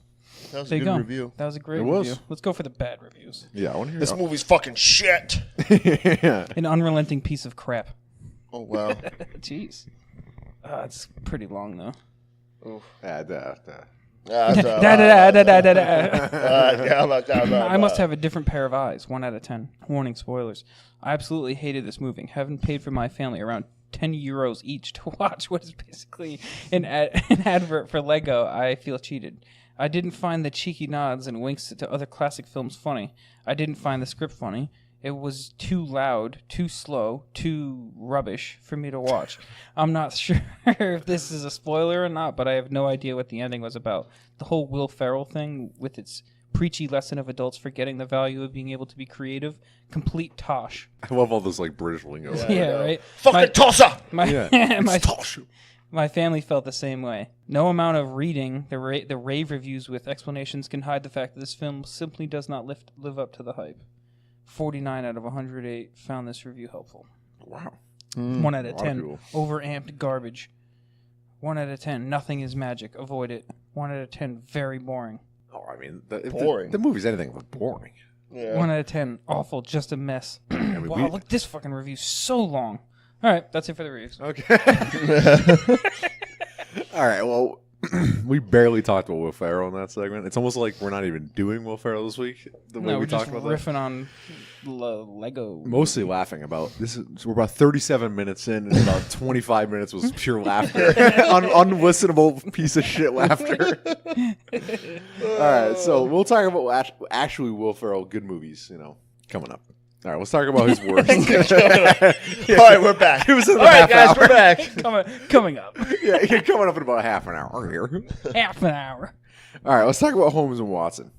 That was There a you good go. review. That was a great It was. review. Let's go for the bad reviews. Yeah, I want to hear This movie's fucking shit. Yeah. An unrelenting piece of crap. Oh wow. Jeez. It's pretty long though. I must have a different pair of eyes. 1 out of 10. Warning, spoilers. I absolutely hated this movie. Haven't paid for my family around 10 euros each to watch what is basically an advert for Lego. I feel cheated. I didn't find the cheeky nods and winks to other classic films funny. I didn't find the script funny. It was too loud, too slow, too rubbish for me to watch. I'm not sure if this is a spoiler or not, but I have no idea what the ending was about. The whole Will Ferrell thing with its preachy lesson of adults forgetting the value of being able to be creative, complete tosh. I love all those like British lingo. Yeah, right? Fucking tosser! My family felt the same way. No amount of reading the rave reviews with explanations can hide the fact that this film simply does not live up to the hype. 49 out of 108 found this review helpful. Wow. 1 out of 10, cool. overamped garbage. 1 out of 10, nothing is magic, avoid it. 1 out of 10, very boring. Oh, I mean, Boring. The movie's anything but boring. Yeah. 1 out of 10, awful, just a mess. I mean, Wow, look, this fucking review's so long. All right, that's it for the reviews. Okay. All right. Well, we barely talked about Will Ferrell in that segment. It's almost like we're not even doing Will Ferrell this week. The way No, we we're just talked about riffing on Lego. Mostly laughing about this. We're about 37 minutes in, and about 25 minutes was pure laughter, unlistenable piece of shit laughter. All right, so we'll talk about actually Will Ferrell good movies. Coming up. All right, let's talk about his worst. All right, we're back. It was in All the right, half guys, hour. we're back. Coming up. Yeah, coming up in about half an hour here. Half an hour. All right, let's talk about Holmes and Watson.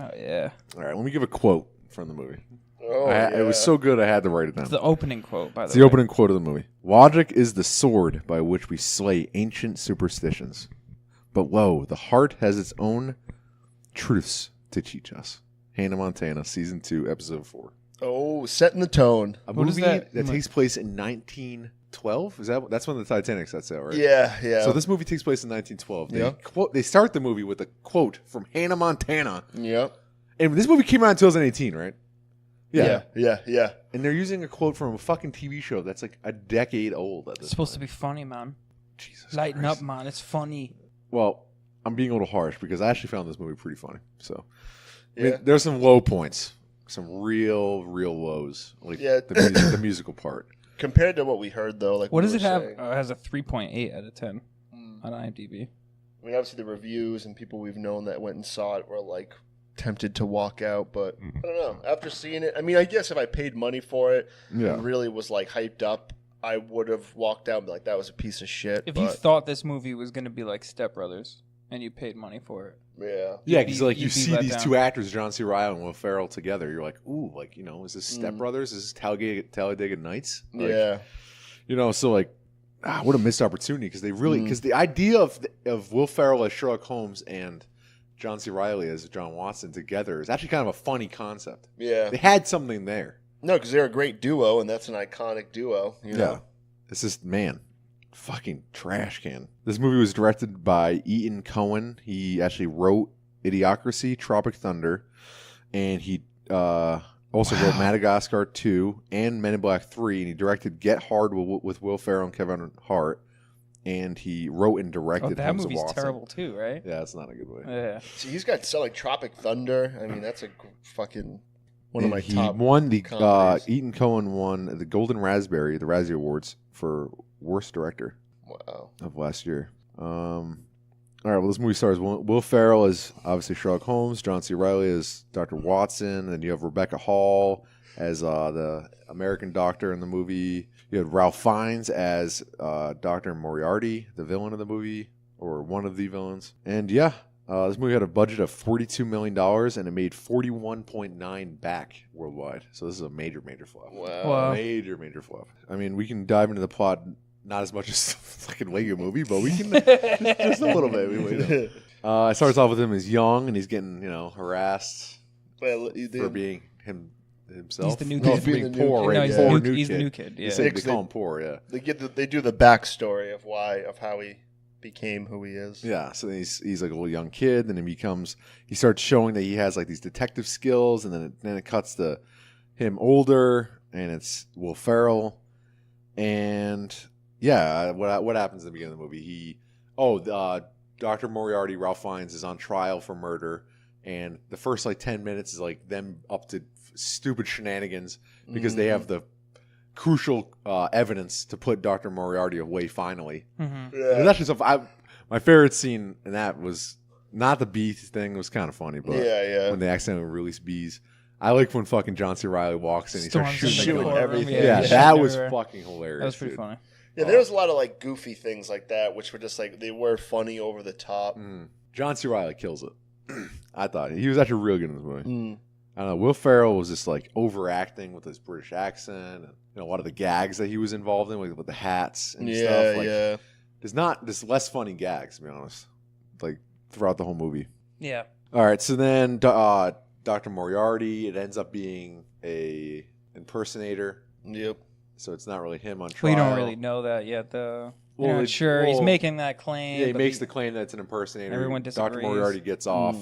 Oh, yeah. All right, let me give a quote from the movie. Oh, It was so good I had to write it down. It's the opening quote, by the way. It's the opening quote of the movie. Logic is the sword by which we slay ancient superstitions. But lo, the heart has its own truths to teach us. Hannah Montana, Season 2, Episode 4. Oh, setting the tone. A What is movie that? that takes place in 1912? That's when the Titanic sets sail, right? Yeah, yeah. So this movie takes place in 1912. Yeah. They start the movie with a quote from Hannah Montana. Yep. And this movie came out in 2018, right? Yeah. And they're using a quote from a fucking TV show that's like a decade old at this It's supposed to be funny, man. Jesus Lighten Christ. up, man. It's funny. Well, I'm being a little harsh because I actually found this movie pretty funny. So, I Yeah. mean, there's some low points, some real lows, like Yeah. the musical part. Compared to what we heard, though, like What we does it were have? saying, It has a 3.8 out of 10 on IMDb. I mean, obviously the reviews and people we've known that went and saw it were like tempted to walk out, but I don't know. After seeing it, I mean, I guess if I paid money for it Yeah. and really was like hyped up, I would have walked out and be like, that was a piece of shit. If but, you thought this movie was going to be like Step Brothers and you paid money for it, yeah. Yeah, You'd because be- like you you'd be see let these down. two actors, John C. Reilly and Will Ferrell together, you're like, ooh, like is this Step Brothers? Is this Talladega Nights? Like, Yeah. So like, what a missed opportunity because they really because the idea of Will Ferrell as Sherlock Holmes and John C. Reilly as John Watson together is actually kind of a funny concept. Yeah. They had something there. No, because they're a great duo, and that's an iconic duo. You know? It's just, man, fucking trash can. This movie was directed by Ethan Coen. He actually wrote Idiocracy, Tropic Thunder, and he also wrote Madagascar 2 and Men in Black 3, and he directed Get Hard with Will Ferrell and Kevin Hart, and he wrote and directed that Holmes and movie's Watson. terrible too, right? Yeah, it's not a good movie. Yeah. See, he's got so like Tropic Thunder. I mean, that's a fucking one of my He top. won the comedies. Ethan Coen won the Golden Raspberry, the Razzie Awards for Worst Director Wow. of last year. All right, well, this movie stars Will Ferrell as obviously Sherlock Holmes, John C. Reilly as Dr. Watson, and you have Rebecca Hall as the American doctor in the movie. You had Ralph Fiennes as Dr. Moriarty, the villain of the movie, or one of the villains. And yeah, this movie had a budget of $42 million, and it made 41.9 back worldwide. So this is a major flop. Wow. Major flop. I mean, we can dive into the plot. Not as much as the fucking Lego movie, but we can just a little bit. It starts off with him as young, and he's getting harassed Well, for being himself. He's the new No, kid. for being Being the poor, new right? kid, No, yeah. he's the new kid. They Yeah. say they Because call him poor, yeah. They do the backstory of how he became who he is. Yeah, so he's like a little young kid, and he starts showing that he has like these detective skills, and then it cuts to him older, and it's Will Ferrell, and yeah, what happens in the beginning of the movie? Dr. Moriarty, Ralph Fiennes, is on trial for murder, and the first like 10 minutes is like them up to stupid shenanigans because they have the crucial evidence to put Dr. Moriarty away finally. Mm-hmm. There's actually something. My favorite scene in that was not the bee thing. It was kind of funny, but Yeah. when they accidentally release bees. I like when fucking John C. Reilly walks in. He starts shooting everything. Yeah, that was fucking hilarious. That was pretty funny. Yeah, there was a lot of like goofy things like that, which were just like they were funny over the top. John C. Reilly kills it. I thought he was actually real good in this movie. I don't know. Will Ferrell was just like overacting with his British accent, and a lot of the gags that he was involved in with the hats and stuff. Like, there's less funny gags, to be honest. Like throughout the whole movie. Yeah. All right, so then Dr. Moriarty, it ends up being a impersonator. Yep. So it's not really him on trial. We don't really know that yet, though. Well, he's making that claim. Yeah, he makes the claim that it's an impersonator. Everyone disagrees. Dr. Moriarty gets off,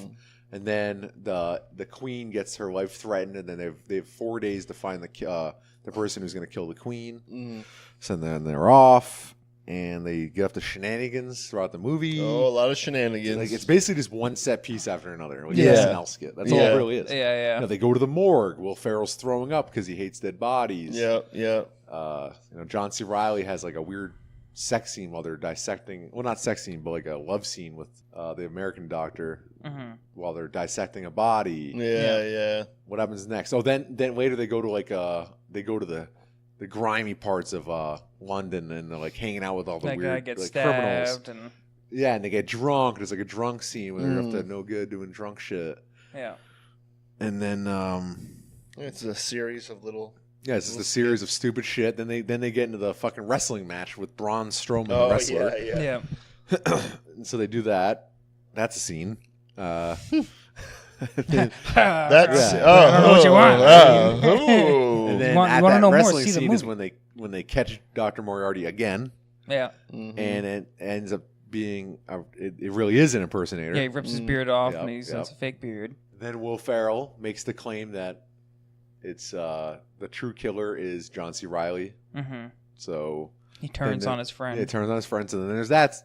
and then the Queen gets her life threatened, and then they have 4 days to find the person who's going to kill the Queen. So then they're off, and they get up to shenanigans throughout the movie. Oh, a lot of shenanigans. Like it's basically just one set piece after another. Like an SNL skit. That's all it really is. Yeah. They go to the morgue. Will Ferrell's throwing up because he hates dead bodies. Yeah. John C. Reilly has like a weird sex scene while they're dissecting. Well, not sex scene, but like a love scene with the American doctor while they're dissecting a body. Yeah. What happens next? Oh, then later they go to the grimy parts of London, and they're like hanging out with all the that weird guy gets like, stabbed criminals. And they get drunk. There's like a drunk scene where they're up to no good doing drunk shit. Yeah. And then it's a series of little. Yeah, it's just a series of stupid shit. Then they get into the fucking wrestling match with Braun Strowman, the wrestler. Yeah. And so they do that. That's a scene. That's I don't know what you want. And then at that wrestling scene is when they catch Dr. Moriarty again. Yeah. And it ends up being it really is an impersonator. Yeah, he rips his beard off and he has a fake beard. Then Will Ferrell makes the claim that it's the true killer is John C. Reilly. So he turns on his friend. Yeah, he turns on his friends, and then there's that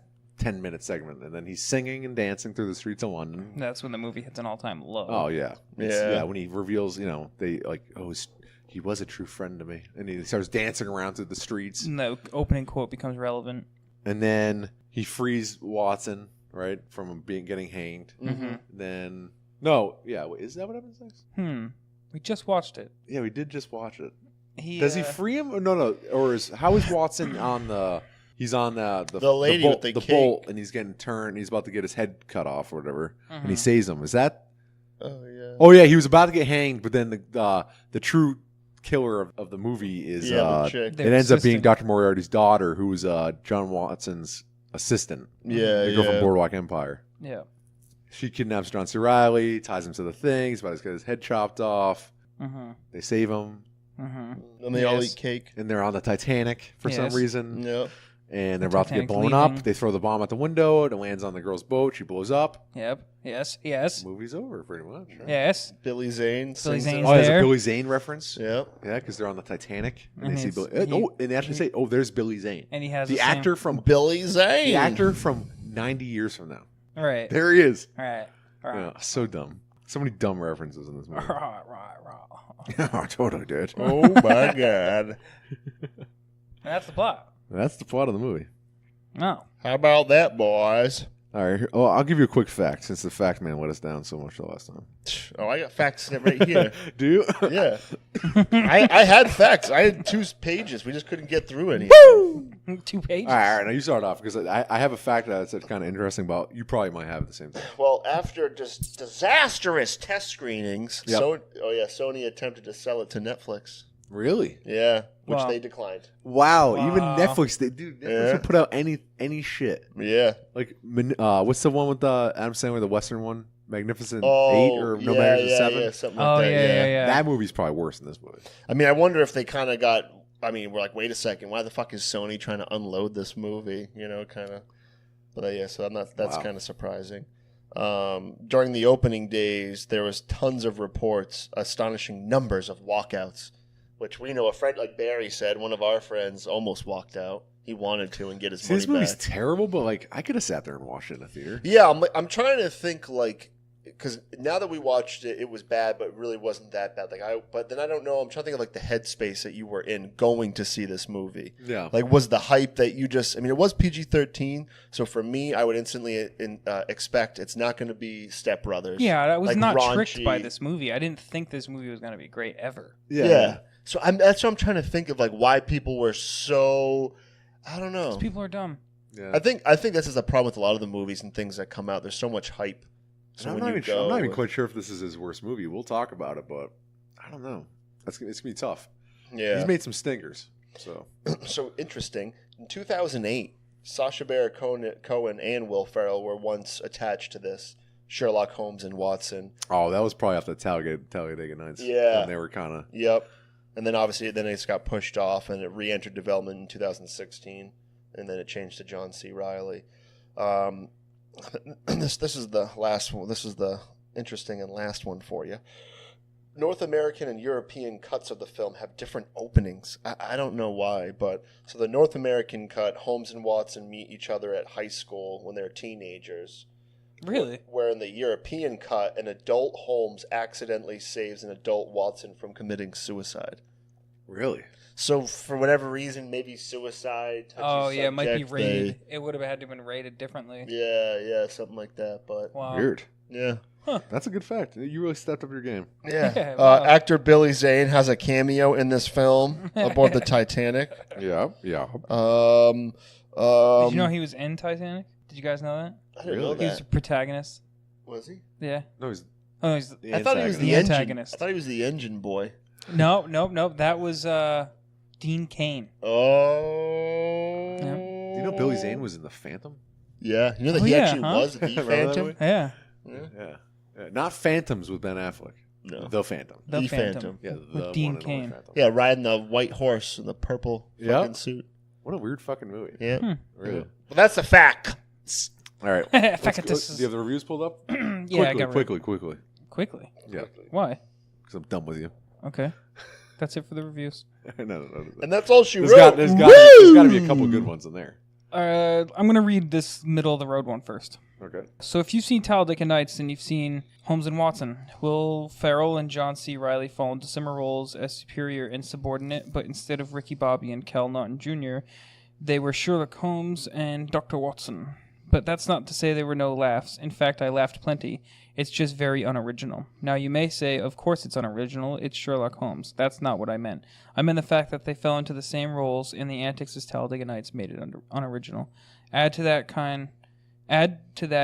10-minute segment, and then he's singing and dancing through the streets of London. That's when the movie hits an all-time low. Oh yeah, when he reveals, they like, he was a true friend to me, and he starts dancing around through the streets. And the opening quote becomes relevant. And then he frees Watson, right, from getting hanged. Then is that what happens next? We just watched it. Yeah, we did just watch it. Does he free him? Or no. Or how is Watson on the? He's on the lady with the cake. bolt, and he's getting turned. He's about to get his head cut off or whatever, and he saves him. Is that? Oh yeah. Oh yeah, he was about to get hanged, but then the true killer of the movie is the chick. It ends up being Dr. Moriarty's daughter, who was John Watson's assistant. The girl from Boardwalk Empire. Yeah. She kidnaps John C. Reilly, ties him to the thing. He's about to get his head chopped off. They save him. And they all eat cake. And they're on the Titanic for some reason. Yep. And they're about to get blown up. They throw the bomb out the window. It lands on the girl's boat. She blows up. Yep. Yes. Movie's over, pretty much. Right? Yes. Billy Zane. Billy Zane's there's there. a Billy Zane reference. Yep. Yeah, because they're on the Titanic. And And they see Billy. And they actually say, there's Billy Zane. And he has the actor from Billy Zane. The actor from 90 years from now. Right. There he is. Right. Yeah, so dumb. So many dumb references in this movie. Right. Oh, totally did. Oh my god. That's the plot. That's the plot of the movie. No. How about that, boys? All right. Well, I'll give you a quick fact since the fact man let us down so much the last time. Oh, I got facts right here. Do you? Yeah. I had facts. I had 2 pages. We just couldn't get through any. Woo! 2 pages. All right. Now you start off because I have a fact that's kind of interesting about. You probably might have the same thing. Well, after just disastrous test screenings, Yep. Sony attempted to sell it to Netflix. Really? Yeah, which Wow. they declined. Wow. Wow. Even Netflix, Netflix will put out any shit. Yeah. Like, what's the one with Adam Sandler, the Western one? Magnificent 8 or No Magnificent 7? Yeah, something like that. Yeah. That movie's probably worse than this movie. I mean, I wonder if they kind of got. I mean, we're like, wait a second, why the fuck is Sony trying to unload this movie? kind of. But so I'm not. That's kind of surprising. During the opening days, there was tons of reports, astonishing numbers of walkouts, which we know a friend like Barry said. One of our friends almost walked out. He wanted to and get his money This movie's back. terrible, but like I could have sat there and watched it in a theater. Yeah, I'm trying to think like because now that we watched it, it was bad, but it really wasn't that bad. But then I don't know. I'm trying to think of like the headspace that you were in going to see this movie. Yeah. Like, was the hype that you just? I mean, it was PG-13, so for me, I would instantly expect it's not going to be Step Brothers. Yeah, I was like not raunchy. tricked by this movie. I didn't think this movie was going to be great ever. Yeah. So that's what I'm trying to think of, like why people were so. I don't know. People are dumb. Yeah. I think this is a problem with a lot of the movies and things that come out. There's so much hype. So I'm not even quite sure if this is his worst movie. We'll talk about it, but I don't know. It's gonna be tough. Yeah, he's made some stingers. So so interesting. In 2008, Sacha Baron Cohen and Will Ferrell were once attached to this Sherlock Holmes and Watson. Oh, that was probably after Talladega Nights. Yeah, and they were kind of. Yep, and then obviously it just got pushed off, and it re-entered development in 2016, and then it changed to John C. Reilly. This is the last one. This is the interesting and last one for you. North American and European cuts of the film have different openings. I don't know why, but so the North American cut, Holmes and Watson meet each other at high school when they're teenagers. Really? Where in the European cut, an adult Holmes accidentally saves an adult Watson from committing suicide. Really? So for whatever reason, maybe suicide. Oh yeah, it might be subject, rated. It would have had to have been rated differently. Yeah, something like that. But Wow. Weird. yeah. Huh. That's a good fact. You really stepped up your game. Yeah. Yeah, wow. Actor Billy Zane has a cameo in this film aboard the Titanic. Yeah. Did you Did know he was in Titanic? Did you guys know that? I didn't know Really? He was that. a protagonist. Was he? Yeah. No, he's Oh, he's the I thought he was the antagonist. engine. I thought he was the engine boy. no. That was Dean Cain. Oh. Yeah. Do you know Billy Zane was in The Phantom? Yeah. You know that Oh, he yeah, actually huh? was the Remember that Phantom? movie? Yeah. Yeah. Yeah. Not Phantoms with Ben Affleck. No. The Phantom. The The Phantom. Phantom. Yeah, With the Dean one and only Cain. Phantom. Yeah, riding the white horse in the purple Yeah. fucking suit. What a weird fucking movie. Yeah. Really. Well, that's the fact. All right. Fact, Do you have the reviews pulled up? Yeah, I got quickly. Quickly. Yeah. Why? Because I'm done with you. Okay. That's it for the reviews. No. And that's all she There's wrote. there's got to be a couple good ones in there. I'm going to read this middle of the road one first. Okay. So if you've seen Talladega Nights and you've seen Holmes and Watson, Will Ferrell and John C. Reilly fall into similar roles as superior and subordinate, but instead of Ricky Bobby and Cal Naughton Jr., they were Sherlock Holmes and Dr. Watson. But that's not to say there were no laughs. In fact, I laughed plenty. It's just very unoriginal. Now, you may say, of course it's unoriginal. It's Sherlock Holmes. That's not what I meant. I meant the fact that they fell into the same roles in the antics as Talladega Nights made it unoriginal. Add to that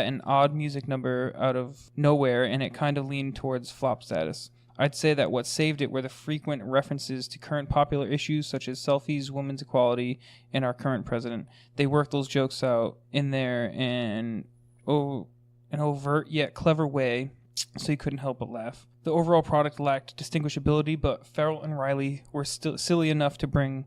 an odd music number out of nowhere, and it kind of leaned towards flop status. I'd say that what saved it were the frequent references to current popular issues such as selfies, women's equality, and our current president. They worked those jokes out in there in an overt yet clever way, so you couldn't help but laugh. The overall product lacked distinguishability, but Ferrell and Reilly were still silly enough to bring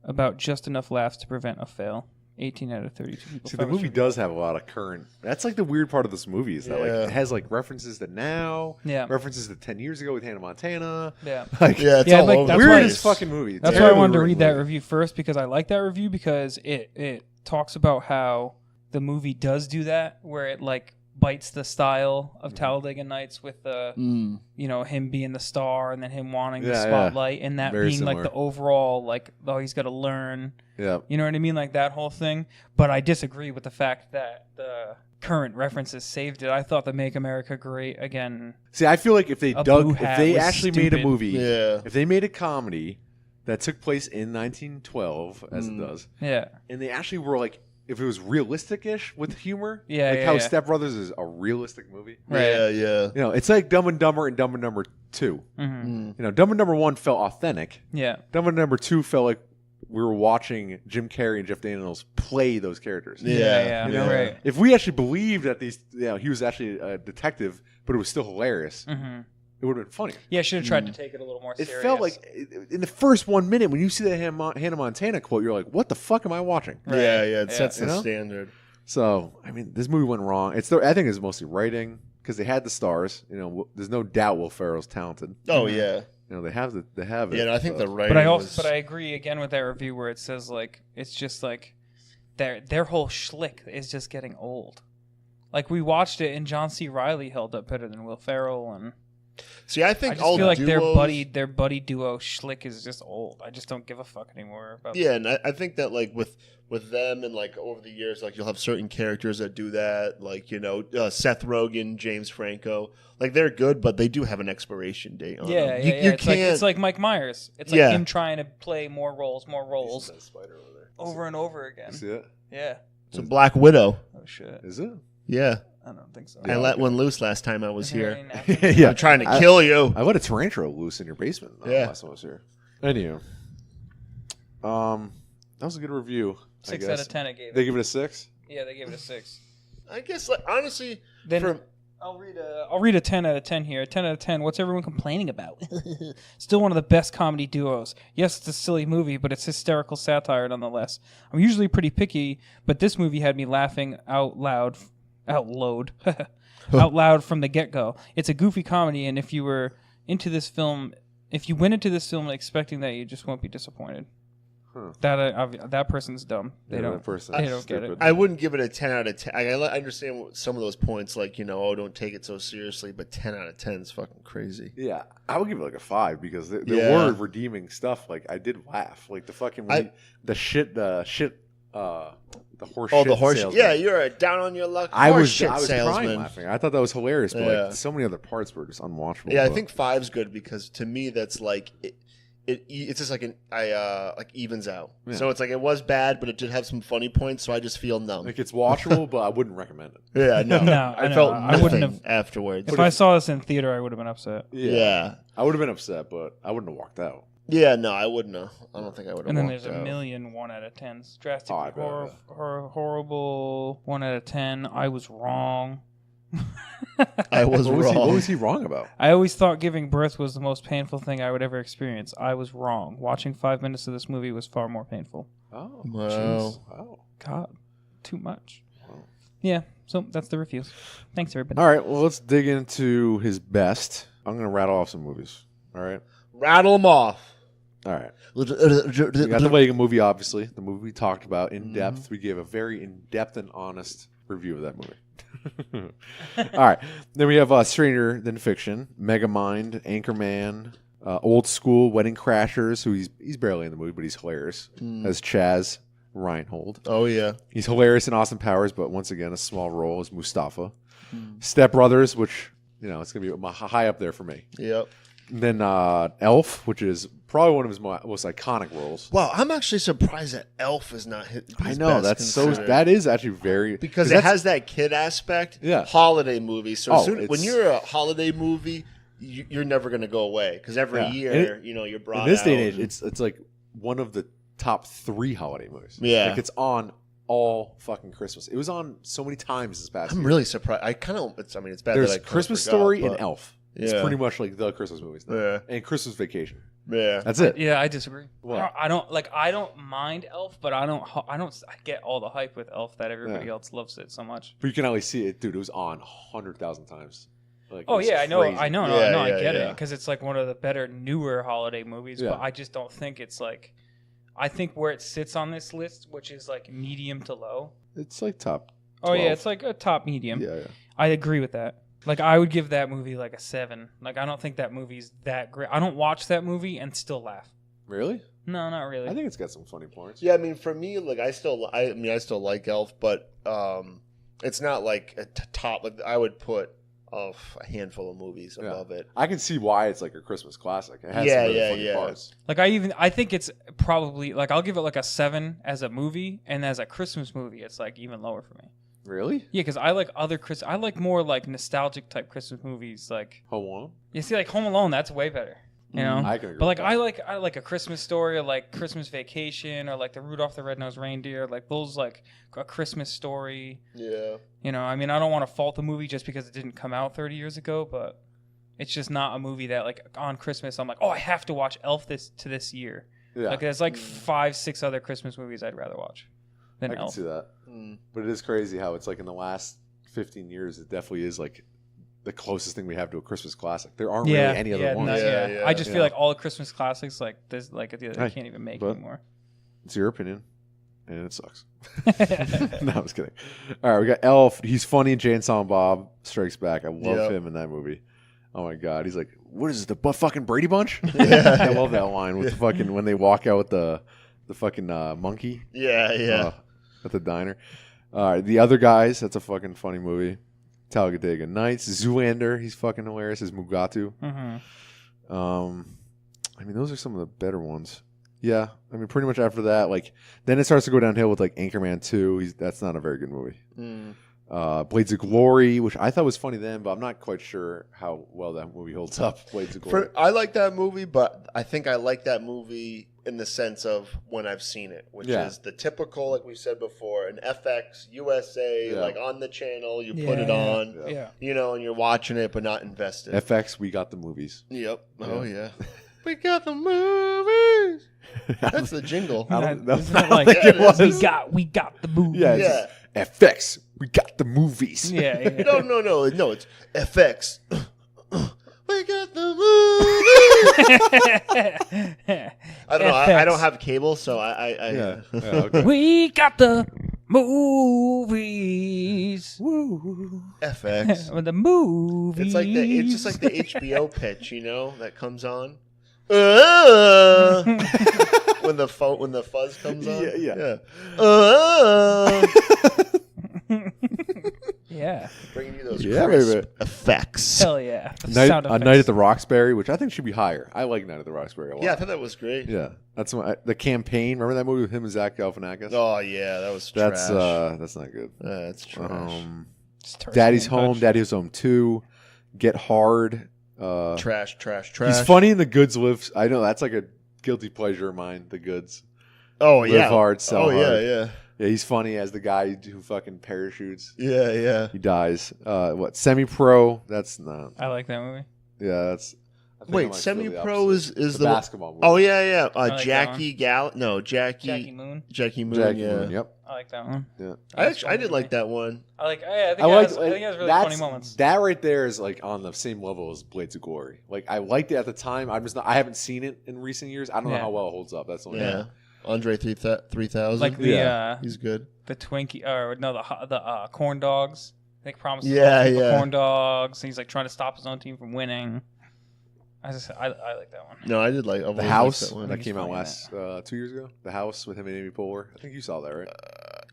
about just enough laughs to prevent a fail. 18 out of 32 people. See, the movie does have a lot of current. That's like the weird part of this movie is that like Yeah. it has like references to now, Yeah. references to 10 years ago with Hannah Montana. Yeah. Like, Yeah, it's Yeah, all like, over that's the why- weird place. as fucking movie. That's why I Terribly wanted to written read that movie. review first, because I like that review because it talks about how the movie does do that, where it like bites the style of Talladega Nights with the him being the star and then him wanting the Yeah, yeah. spotlight and that Very being like similar. the overall like he's got to learn. Yeah. You know what I mean? Like that whole thing. But I disagree with the fact that the current references saved it. I thought the Make America Great Again. See, I feel like if they A blue if hat they was actually made a stupid. movie, Yeah. if they made a comedy that took place in 1912, as it does, Yeah. and they actually were like, if it was realistic-ish with humor, Yeah, like yeah, how yeah. Step Brothers is a realistic movie. Right. Yeah. You know, it's like Dumb and Dumber and Dumb and Dumber 2. Mm-hmm. You know, Dumb and Dumber 1 felt authentic. Yeah. Dumb and Dumber 2 felt like we were watching Jim Carrey and Jeff Daniels play those characters. Yeah. You know? Right. If we actually believed that he was actually a detective, but it was still hilarious, Mm-hmm. it would have been funny. Yeah, should have tried to take it a little more It serious. felt like in the first 1 minute when you see that Hannah Montana quote, you're like, "What the fuck am I watching?" Right. Yeah. It Yeah. sets You the know? standard. So, I mean, this movie went wrong. I think it's mostly writing because they had the stars. You know, there's no doubt Will Ferrell's talented. Oh yeah. You know, they have it. Yeah. No, I think so. the writing. But I agree again with that review where it says like it's just like their whole schlick is just getting old. Like we watched it, and John C. Reilly held up better than Will Ferrell, and See, I think I just all feel like duos, their buddy duo Schlick is just old. I just don't give a fuck anymore about. Yeah, and I think that like with them and like over the years, like you'll have certain characters that do that, like Seth Rogen, James Franco, like they're good, but they do have an expiration date on Yeah, them. yeah, You it's can't. it's like Mike Myers. It's like Yeah. him trying to play more roles, That spider over there. over and over again. You see it? Yeah. It's a Black Widow. Oh shit. Is it? Yeah, I don't think so. I let one loose last time I was here. Harry Napkin. Yeah. I'm trying to kill you. I let a tarantula loose in your basement last time I was here. Anywho. That was a good review. 6 out of 10 I gave They it. give it a 6? Yeah, they gave it a 6. I guess, like, honestly, Then for, I'll read a 10 out of 10 here. A 10 out of 10. What's everyone complaining about? Still one of the best comedy duos. Yes, it's a silly movie, but it's hysterical satire nonetheless. I'm usually pretty picky, but this movie had me laughing out loud from the get-go. It's a goofy comedy, and if you went into this film expecting that, you just won't be disappointed. Huh. That person's dumb. They don't get it. I wouldn't give it a 10 out of 10. I understand some of those points, like, don't take it so seriously, but 10 out of 10 is fucking crazy. Yeah, I would give it like a 5 because there Yeah. were redeeming stuff. Like the fucking the horse. Oh, the horse. salesman. Yeah, you're a down on your luck I horse was shit crying salesman. laughing. I thought that was hilarious, but Yeah. like so many other parts were just unwatchable. Yeah, I but- think 5's good because to me that's like it's just like like evens out. Yeah. So it's like it was bad, but it did have some funny points, so I just feel numb. like it's watchable, but I wouldn't recommend it. Yeah, no, No, I know. felt I nothing wouldn't have- afterwards. If I saw this in theater, I would have been upset. Yeah. I would have been upset, but I wouldn't have walked out. Yeah, no, I wouldn't have. I don't think I would have. And then walked there's a out. million 1 out of 10s. Drastically I bet. horrible 1 out of 10. I was wrong. I was wrong. What was he wrong about? I always thought giving birth was the most painful thing I would ever experience. I was wrong. Watching 5 minutes of this movie was far more painful. Oh, Wow. jeez. Wow. God, too much. Wow. Yeah, so that's the reviews. Thanks, everybody. All right, well, let's dig into his best. I'm going to rattle off some movies. All right? Rattle them off. All right. We got the Lego movie, obviously. The movie we talked about in depth. We gave a very in-depth and honest review of that movie. All right. Then we have Stranger Than Fiction, Megamind, Anchorman, Old School, Wedding Crashers, who he's barely in the movie, but he's hilarious, as Chaz Reinhold. Oh yeah. He's hilarious in Austin Powers, but once again, a small role as Mustafa. Step Brothers, which, it's going to be high up there for me. Yep. And then Elf, which is probably one of his most iconic roles. Wow, I'm actually surprised that Elf is not his I know, best that is actually very... because it has that kid aspect. Yeah. Holiday movie. So when it's- you're a holiday movie, you're never going to go away because every year, you're brought in this day and out. age, it's like one of the top 3 holiday movies. Yeah. Like it's on all fucking Christmas. It was on so many times this past I'm year. really surprised. It's bad There's that I kinda Christmas forgot, Story but- and Elf. It's Yeah. pretty much like the Christmas movies now. Yeah. And Christmas Vacation. Yeah. That's it. Yeah, I disagree. What? I don't mind Elf, but I get all the hype with Elf that everybody else loves it so much. But you can only see it, dude. It was on 100,000 times. Like, Oh it's yeah, I know, crazy. I Yeah, get yeah. it because it's like one of the better newer holiday movies. Yeah. But I just don't think it's like. I think where it sits on this list, which is like medium to low. It's like top. Oh yeah, 12. it's like a top medium. Yeah. I agree with that. Like I would give that movie like a 7. Like I don't think that movie's that great. I don't watch that movie and still laugh. Really? No, not really. I think it's got some funny points. Yeah, I mean, for me, like I still like Elf, but it's not like a top. Like I would put a handful of movies above it. I can see why it's like a Christmas classic. It has Yeah, some really yeah, funny yeah. parts. Like I think it's probably like I'll give it like a 7 as a movie, and as a Christmas movie, it's like even lower for me. Really? Yeah, because I like I like more like nostalgic type Christmas movies. Like Home Alone? you see, like Home Alone, that's way better. You know, I can agree but like with that. I like a Christmas Story, or like Christmas Vacation, or like the Rudolph the Red-Nosed Reindeer, like those like a Christmas Story. Yeah. You know, I mean, I don't want to fault the movie just because it didn't come out 30 years ago, but it's just not a movie that like on Christmas I'm like, oh, I have to watch Elf this year. Yeah. Like there's like 5-6 other Christmas movies I'd rather watch than I can Elf. see that. But it is crazy how it's like in the last 15 years, it definitely is like the closest thing we have to a Christmas classic. There aren't really any other ones. Yeah. I just Yeah. feel like all the Christmas classics, like this, like they Hey, can't even make but- anymore. It's your opinion. and it sucks. No, I was kidding. All right, we got Elf. He's funny in Jay and Silent Bob Strikes Back. I love him in that movie. Oh my god, he's like, what is this, the fucking Brady Bunch? I love that line with the fucking when they walk out with the fucking monkey. Yeah. At the diner. All right, The Other Guys. That's a fucking funny movie. Talladega Nights. Zoolander. He's fucking hilarious as Mugatu. Mm-hmm. I mean, those are some of the better ones. Yeah, I mean, pretty much after that, like, then it starts to go downhill with like Anchorman 2. That's not a very good movie. Blades of Glory, which I thought was funny then, but I'm not quite sure how well that movie holds up. Blades of Glory. I like that movie, but I think I like that movie in the sense of when I've seen it, which is the typical, like we said before, an FX, USA, like on the channel, you put it on, you know, and you're watching it, but not invested. FX, we got the movies. Yep. Oh, yeah. We got the movies. That's the jingle. Isn't that like, we got the movies. Yeah. FX, we got the movies. Yeah. No, it's FX. We got the movies. I don't know. I don't have cable, so Okay. We got the movies. Woo. FX. With the movies. It's just like the HBO pitch, you know, that comes on. When the fuzz comes on. Yeah. Yeah. Bringing you those baby. effects. Hell yeah. A Night at the Roxbury, which I think should be higher. I like Night at the Roxbury a lot. Yeah, I thought that was great. Yeah, that's the Campaign. Remember that movie with him and Zach Galifianakis? Oh yeah, that was trash. That's not good. That's trash. Daddy's Home, Daddy's Home 2, Get Hard. Trash. He's funny in The Goods Live. I know that's like a guilty pleasure of mine. The Goods. Oh yeah. Live hard, sell hard. Yeah. Yeah, he's funny as the guy who fucking parachutes. Yeah. He dies. Semi-Pro? That's not. I like that movie. Yeah, that's. Wait, Semi-Pro is the basketball movie. Oh yeah. like Jackie Moon. Jackie Moon. Jackie Moon. Moon. Yep. I like that one. Yeah. I did like that one. I think it has really funny moments. That right there is like on the same level as Blades of Glory. Like I liked it at the time. I haven't seen it in recent years. I don't know how well it holds up. That's the only thing. Andre 3000. Like he's good. The Twinkie, or no, the corn dogs. They promise corn dogs. And he's like trying to stop his own team from winning. I like that one. No, I did like The House that one. that came out last 2 years ago. The House with him and Amy Poehler. I think you saw that, right?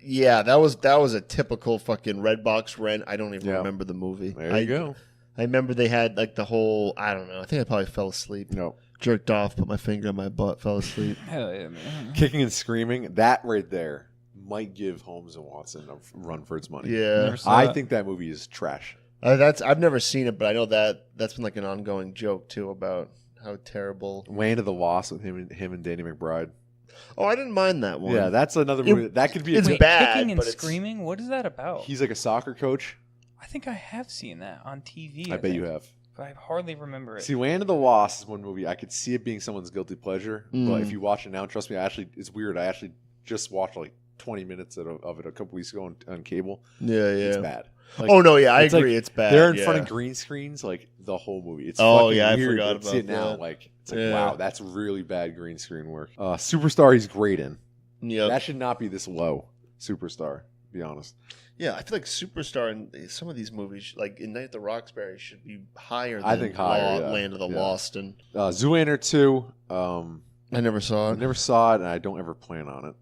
Yeah, that was a typical fucking Redbox rent. I don't even remember the movie. There you go. I remember they had like the whole. I don't know. I think I probably fell asleep. No. Jerked off, put my finger on my butt, fell asleep. Hell yeah, man. Kicking and Screaming. That right there might give Holmes and Watson a run for its money. Yeah, I think that movie is trash. I've never seen it, but I know that's been like an ongoing joke too about how terrible. Land of the Lost with him and Danny McBride. Oh, I didn't mind that one. Yeah, that's another movie. That could be. It's Wait, bad. Kicking and but Screaming. What is that about? He's like a soccer coach. I think I have seen that on TV. I bet you have. But I hardly remember it. See, Land of the Lost is one movie I could see it being someone's guilty pleasure, but if you watch it now, trust me, it's weird. I actually just watched like 20 minutes of it a couple weeks ago on cable. Yeah. It's bad. Like, oh no, yeah, I agree. It's bad. They're in front of green screens like the whole movie. It's fucking weird. I forgot about it now. Like it's like wow, that's really bad green screen work. Superstar, he's great in. Yeah, that should not be this low. Superstar, to be honest. Yeah, I feel like Superstar in some of these movies, like in Night at the Roxbury, should be higher. I think higher. Land of the Lost and Zoolander 2. I never saw it. I never saw it, and I don't ever plan on it.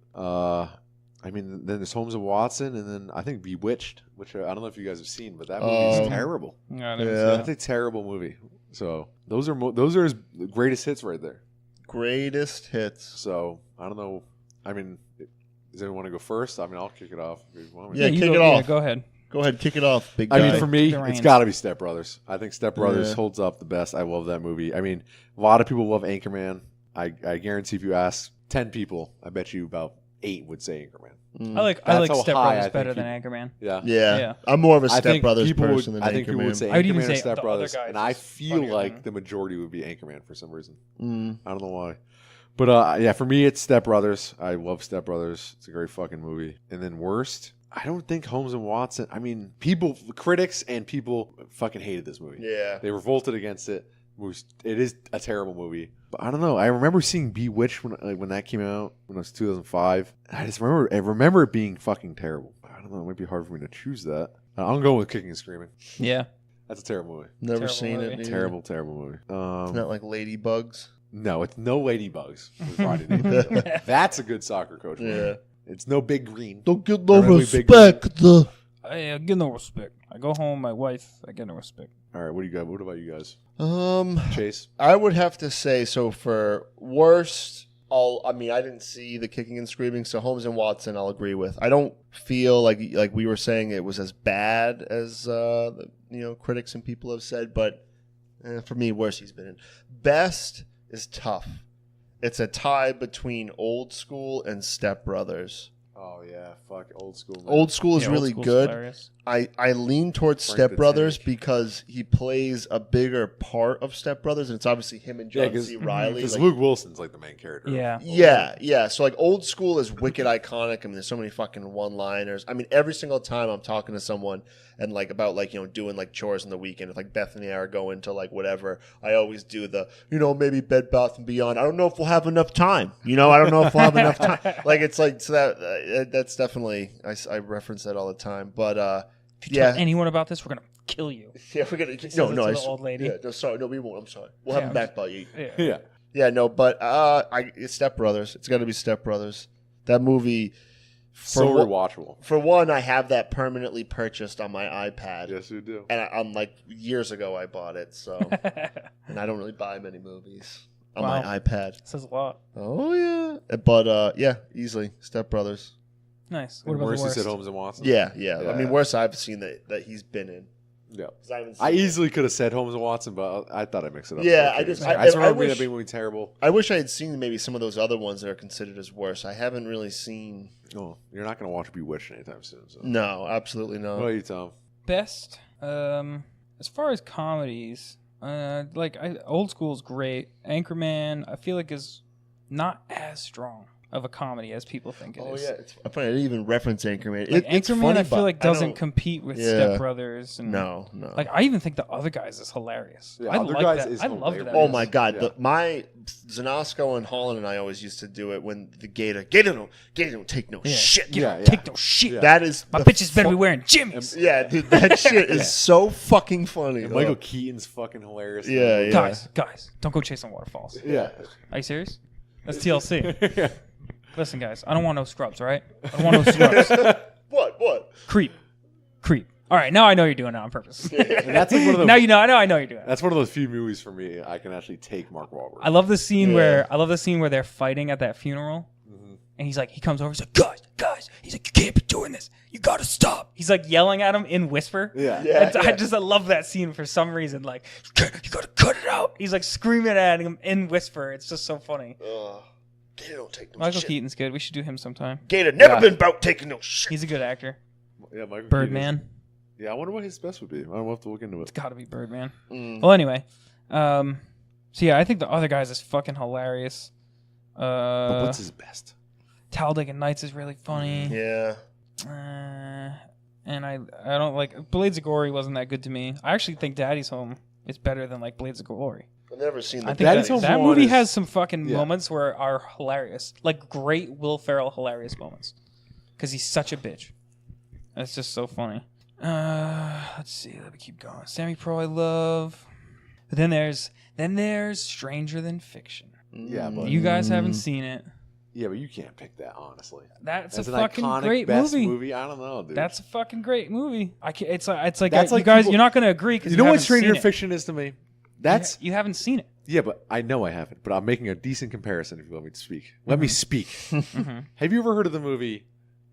I mean, then there's Holmes and Watson, and then I think Bewitched, which I don't know if you guys have seen, but that movie is terrible. Yeah, that's a terrible movie. So those are his greatest hits right there. Greatest hits. So I don't know. I mean, does anyone want to go first? I mean, I'll kick it off. If you want me to. Kick it off. Yeah, go ahead. Go ahead, kick it off, big guy. I mean, for me, it's got to be Step Brothers. I think Step Brothers holds up the best. I love that movie. I mean, a lot of people love Anchorman. I guarantee if you ask 10 people, I bet you about 8 would say Anchorman. I like Step Brothers better than Anchorman. Yeah. I'm more of a Step Brothers person than Anchorman. I think people would say Anchorman or Step Brothers, and I feel like the majority would be Anchorman for some reason. I don't know why. But yeah, for me, it's Step Brothers. I love Step Brothers. It's a great fucking movie. And then worst, I don't think Holmes and Watson. I mean, critics and people fucking hated this movie. Yeah. They revolted against it. It is a terrible movie. But I don't know. I remember seeing Bewitched when that came out when it was 2005. I remember it being fucking terrible. I don't know. It might be hard for me to choose that. I'm going with Kicking and Screaming. Yeah. That's a terrible movie. Never Terrible seen movie. it. Either. Terrible movie. It's not like Ladybugs. No, it's no Ladybugs. with Rodney Dangerfield. That's a good soccer coach. Yeah. Movie. It's no Big Green. Don't get no Really big respect. I get no respect. I go home, my wife, I get no respect. All right, what do you got? What about you guys? Chase? I would have to say, so for worst, I didn't see the Kicking and Screaming, so Holmes and Watson I'll agree with. I don't feel like we were saying it was as bad as critics and people have said, but for me, worst he's been in. Best is tough. It's a tie between Old School and Step Brothers. Oh yeah, fuck Old School. Man. Old School is Yeah, really Old School's good. hilarious. I lean towards Frank Step the Brothers Tank. because he plays a bigger part of Step Brothers, and it's obviously him and John C. Reilly. Because Like, Luke Wilson's like the main character. Yeah. yeah. So like Old School is wicked iconic. I mean, there's so many fucking one-liners. I mean, every single time I'm talking to someone and like about like doing like chores in the weekend, if like Bethany and I are going to like whatever, I always do the maybe Bed Bath and Beyond. I don't know if we'll have enough time. I don't know if we'll have enough time. Like it's like so that's definitely I reference that all the time. But If you tell anyone about this, we're going to kill you. yeah, we're gonna says it to the old lady. Yeah, no, sorry, no, we won't. I'm sorry. We'll have Yeah, him back by you. Yeah. Yeah. Yeah, no, but it's Step Brothers. It's got to be Step Brothers. That movie. So rewatchable. For one, I have that permanently purchased on my iPad. Yes, you do. And I'm like years ago I bought it, so and I don't really buy many movies on Wow. my iPad. Says a lot. Oh yeah, but yeah, easily Step Brothers. Nice. What What about worse, the you worst? said Holmes and Watson. Yeah. Yeah. I mean, worst I've seen that he's been in. Yeah. 'Cause I haven't seen I it. easily could have said Holmes and Watson, but I thought I mixed it up. Yeah, Okay. I just- I I remember wish- that being really terrible. I wish I had seen maybe some of those other ones that are considered as worse. I haven't really seen. Oh, you're not going to watch Bewitched anytime soon. So. No, absolutely What about not. you, Tom? Best, as far as comedies, Old School is great. Anchorman, I feel like is not as strong of a comedy as people think it is. Oh yeah, it's funny. I didn't even reference Anchorman. Like, It's Anchorman, funny, I feel but like I doesn't don't- compete with Yeah. Step Brothers. And No. Like I even think the Other Guys is hilarious. Yeah, I Other like Guys that. is I love hilarious. that. Oh my god, Yeah. my Zanosko and Holland and I always used to do it when the Gator don't take no Yeah. shit. Yeah, yeah. Take no shit. Yeah. That is My the bitches better be fu- wearing Jimmys. Yeah, dude, that shit is so fucking funny. And Michael Oh. Keaton's fucking hilarious. Yeah. Guys, don't go chasing waterfalls. Yeah. Are you serious? That's TLC. Yeah. Listen, guys, I don't want no scrubs, all right? I don't want no scrubs. What? Creep. All right, now I know you're doing it on purpose. And that's like one of the. Now you know. I know you're doing it. That's one of those few movies for me I can actually take Mark Wahlberg. I love the scene Yeah. where they're fighting at that funeral, and he comes over. He's like, guys. He's like, you can't be doing this. You gotta stop. He's like yelling at him in whisper. Yeah. Yeah. I love that scene for some reason. Like, you gotta cut it out. He's like screaming at him in whisper. It's just so funny. Gator don't take no Michael shit. Keaton's good. We should do him sometime. Gator never Yeah. been about taking no shit. He's a good actor. Yeah, Michael Keaton Birdman. is- Yeah, I wonder what his best would be. I'll have to look into it. It's got to be Birdman. Mm. Well, anyway, so yeah, I think the Other Guys is fucking hilarious. But what's his best? Talladega Nights is really funny. Yeah. And I don't like Blades of Glory wasn't that good to me. I actually think Daddy's Home is better than like Blades of Glory. I've never seen I the think Daddy's that, Home that one movie is- has some fucking Yeah. moments where are hilarious, like great Will Ferrell hilarious moments, because he's such a bitch. It's just so funny. Let's see. Let me keep going. Sammy Pro, I love. But then there's Stranger Than Fiction. Yeah, but You guys haven't seen it. yeah, but you can't pick that honestly. That's a As an fucking iconic great best movie. I don't know, dude. That's a fucking great movie. I can't, it's like That's you like guys. people- You're not going to agree because you know what haven't Stranger seen Than it. Fiction is to me. That's You haven't seen it. yeah, but I know I haven't. But I'm making a decent comparison. If you let me speak, let me speak. Have you ever heard of the movie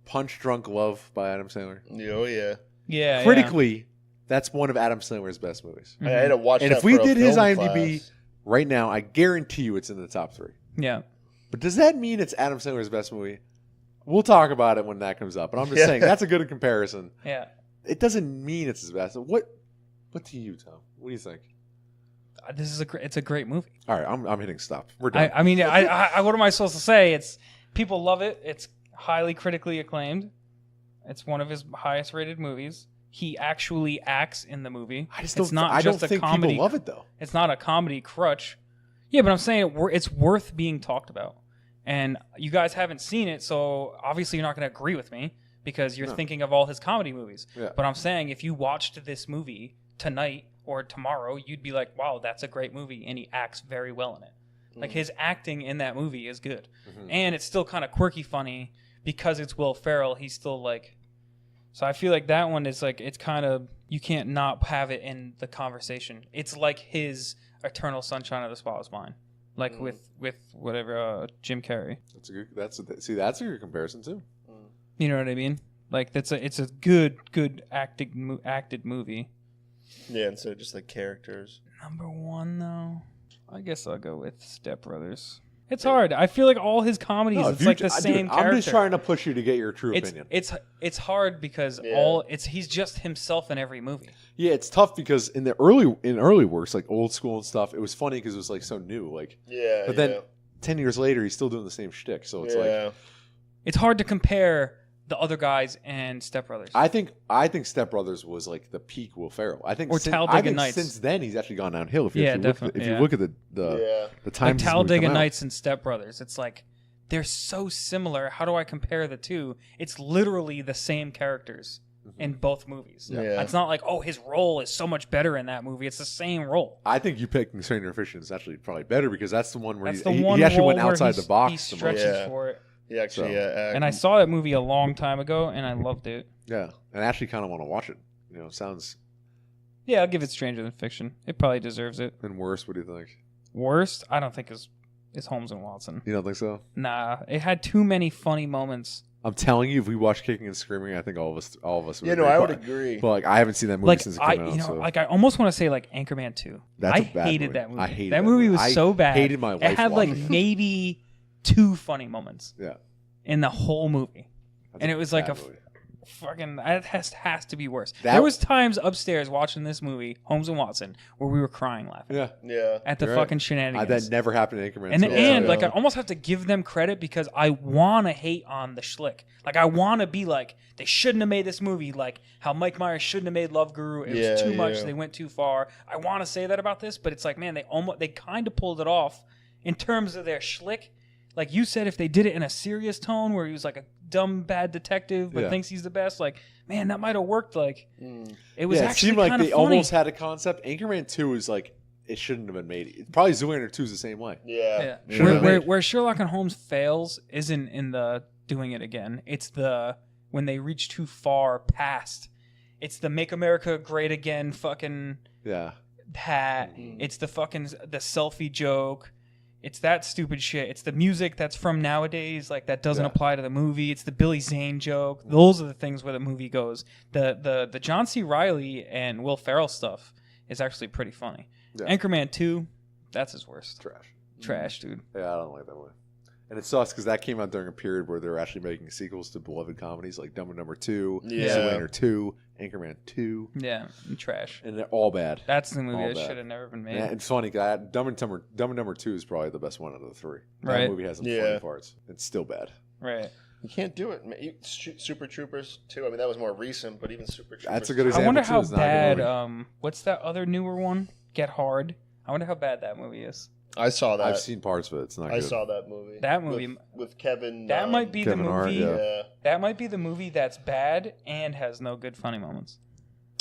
Punch Drunk Love by Adam Sandler? Oh yeah. Yeah. Critically, that's one of Adam Sandler's best movies. I had to watch And that if we for a did his film IMDb class. right now, I guarantee you it's in the top 3. Yeah. But does that mean it's Adam Sandler's best movie? We'll talk about it when that comes up. But I'm just saying that's a good comparison. Yeah. It doesn't mean it's his best. What to you, Tom? What do you think? It's a great movie. All right, I'm hitting stop. We're done. I mean, what am I supposed to say? It's people love it. It's highly critically acclaimed. It's one of his highest rated movies. he actually acts in the movie. I just it's don't. not I just don't a think comedy. people love it though. It's not a comedy crutch. Yeah, but I'm saying it's worth being talked about. And you guys haven't seen it, so obviously you're not going to agree with me because you're thinking of all his comedy movies. Yeah. But I'm saying if you watched this movie tonight or tomorrow, you'd be like, wow, that's a great movie, and he acts very well in it. Like, his acting in that movie is good. And it's still kind of quirky funny because it's Will Ferrell. He's still, like... So I feel like that one is, like, it's kind of... You can't not have it in the conversation. It's like his Eternal Sunshine of the Spotless Mind. Like, with whatever, Jim Carrey. That's a good... That's a good comparison, too. You know what I mean? Like, it's a good acted movie. Yeah, instead of just, like, characters. Number one, though... I guess I'll go with Step Brothers. It's hard. I feel like all his comedies, it's like the same character. I'm just trying to push you to get your true opinion. It's hard because he's just himself in every movie. Yeah, it's tough because in early works, like old school and stuff, it was funny because it was like so new. Like, but then 10 years later, he's still doing the same shtick. So it's like it's hard to compare the other guys and Step Brothers. I think Step Brothers was like the peak Will Ferrell. I think since then he's actually gone downhill. If you look at the times, like Talladega Nights and Step Brothers, it's like they're so similar. How do I compare the two? It's literally the same characters in both movies. Yeah. It's not like, oh, his role is so much better in that movie. It's the same role. I think you picking Stranger Fiction is actually probably better because that's the one where he actually went outside the box. He stretches for it. He actually, and I saw that movie a long time ago, and I loved it. Yeah, and I actually kind of want to watch it. You know, it sounds... Yeah, I'll give it Stranger Than Fiction. It probably deserves it. And worst, what do you think? Worst? I don't think it's Holmes and Watson. You don't think so? Nah, it had too many funny moments. I'm telling you, if we watch Kicking and Screaming, I think all of us would agree. I would agree. But like, I haven't seen that movie since it came out. Like, I almost want to say like Anchorman 2. I hated that movie. I hated that movie. Was so bad. I hated my life. It had like maybe 2 funny moments. Yeah. In the whole movie. And it was like a fucking... It has to be worse. There was times upstairs watching this movie, Holmes and Watson, where we were crying laughing. Yeah. At the fucking shenanigans. That never happened in Anchorman. And like, I almost have to give them credit because I want to hate on the schlick. Like, I want to be like, they shouldn't have made this movie. Like, how Mike Myers shouldn't have made Love Guru. It was too much. They went too far. I want to say that about this, but it's like, man, they kind of pulled it off in terms of their schlick. Like you said, if they did it in a serious tone where he was like a dumb, bad detective but thinks he's the best, like, man, that might have worked. Like, it was actually it seemed like kind of they funny. almost had a concept. Anchorman 2 is like, it shouldn't have been made. Probably Zoolander 2 is the same way. Yeah. Where Sherlock and Holmes fails isn't in the doing it again. It's the when they reach too far past. It's the Make America Great Again fucking hat. It's the fucking the selfie joke. It's that stupid shit. It's the music that's from nowadays, like that doesn't apply to the movie. It's the Billy Zane joke. Those are the things where the movie goes. The John C. Reilly and Will Ferrell stuff is actually pretty funny. Yeah. Anchorman 2, that's his worst. Trash, dude. Yeah, I don't like that one. And it sucks because that came out during a period where they were actually making sequels to beloved comedies like Dumb and Dumber 2, Zoolander 2, Anchorman 2. Yeah, and trash. And they're all bad. That's the movie that should have never been made. Yeah, it's funny because Dumb and Dumber 2 is probably the best one out of the 3. That movie has some funny parts. It's still bad. Right. You can't do it. Super Troopers 2. I mean, that was more recent, but even Super Troopers. That's a good example. I wonder how bad. What's that other newer one? Get Hard. I wonder how bad that movie is. I saw that. I've seen parts of it. It's not good. I saw that movie. That movie with Kevin. That might be Kevin the movie. Hart, That might be the movie that's bad and has no good funny moments.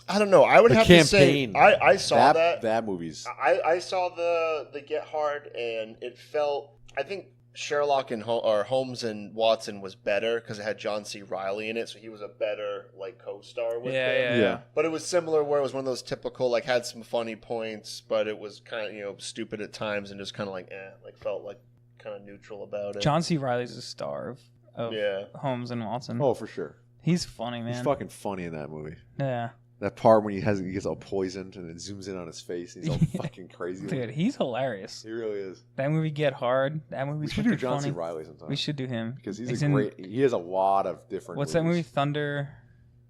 I don't know. I would have to say I saw that. That movie's. I saw the Get Hard, and it felt. I think Sherlock and Holmes and Watson was better because it had John C. Reilly in it, so he was a better like co-star with them. Yeah. But it was similar where it was one of those typical like had some funny points, but it was kind of stupid at times and just kind of like felt like kind of neutral about it. John C. Reilly's a star of Holmes and Watson. Oh, for sure. He's funny, man. He's fucking funny in that movie. Yeah. That part when he gets all poisoned and it zooms in on his face and he's all fucking crazy. Dude, he's hilarious. He really is. That movie Get Hard. That movie's we should do John funny. C. Reilly sometime. We should do him because he has a lot of different. What's that movie?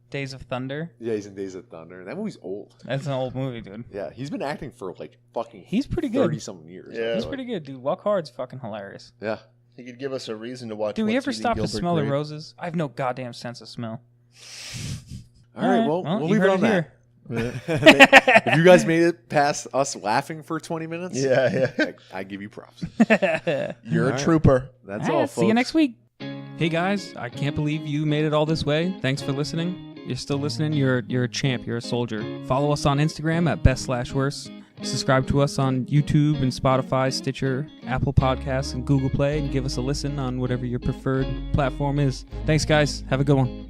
Days of Thunder. Yeah, he's in Days of Thunder. And that movie's old. That's an old movie, dude. Yeah, he's been acting for like fucking. He's pretty good. 30-something years. Yeah, he's pretty good, dude. Walk Hard's fucking hilarious. Yeah. He could give us a reason to watch. Do we ever stop to smell the roses? I have no goddamn sense of smell. All right, well, we'll you leave it heard on here. that. If you guys made it past us laughing for 20 minutes, Yeah. I give you props. You're All a right. trooper. That's all, folks. See you next week. Hey guys, I can't believe you made it all this way. Thanks for listening. You're still listening. You're a champ. You're a soldier. Follow us on Instagram at best/worst. Subscribe to us on YouTube and Spotify, Stitcher, Apple Podcasts, and Google Play, and give us a listen on whatever your preferred platform is. Thanks, guys. Have a good one.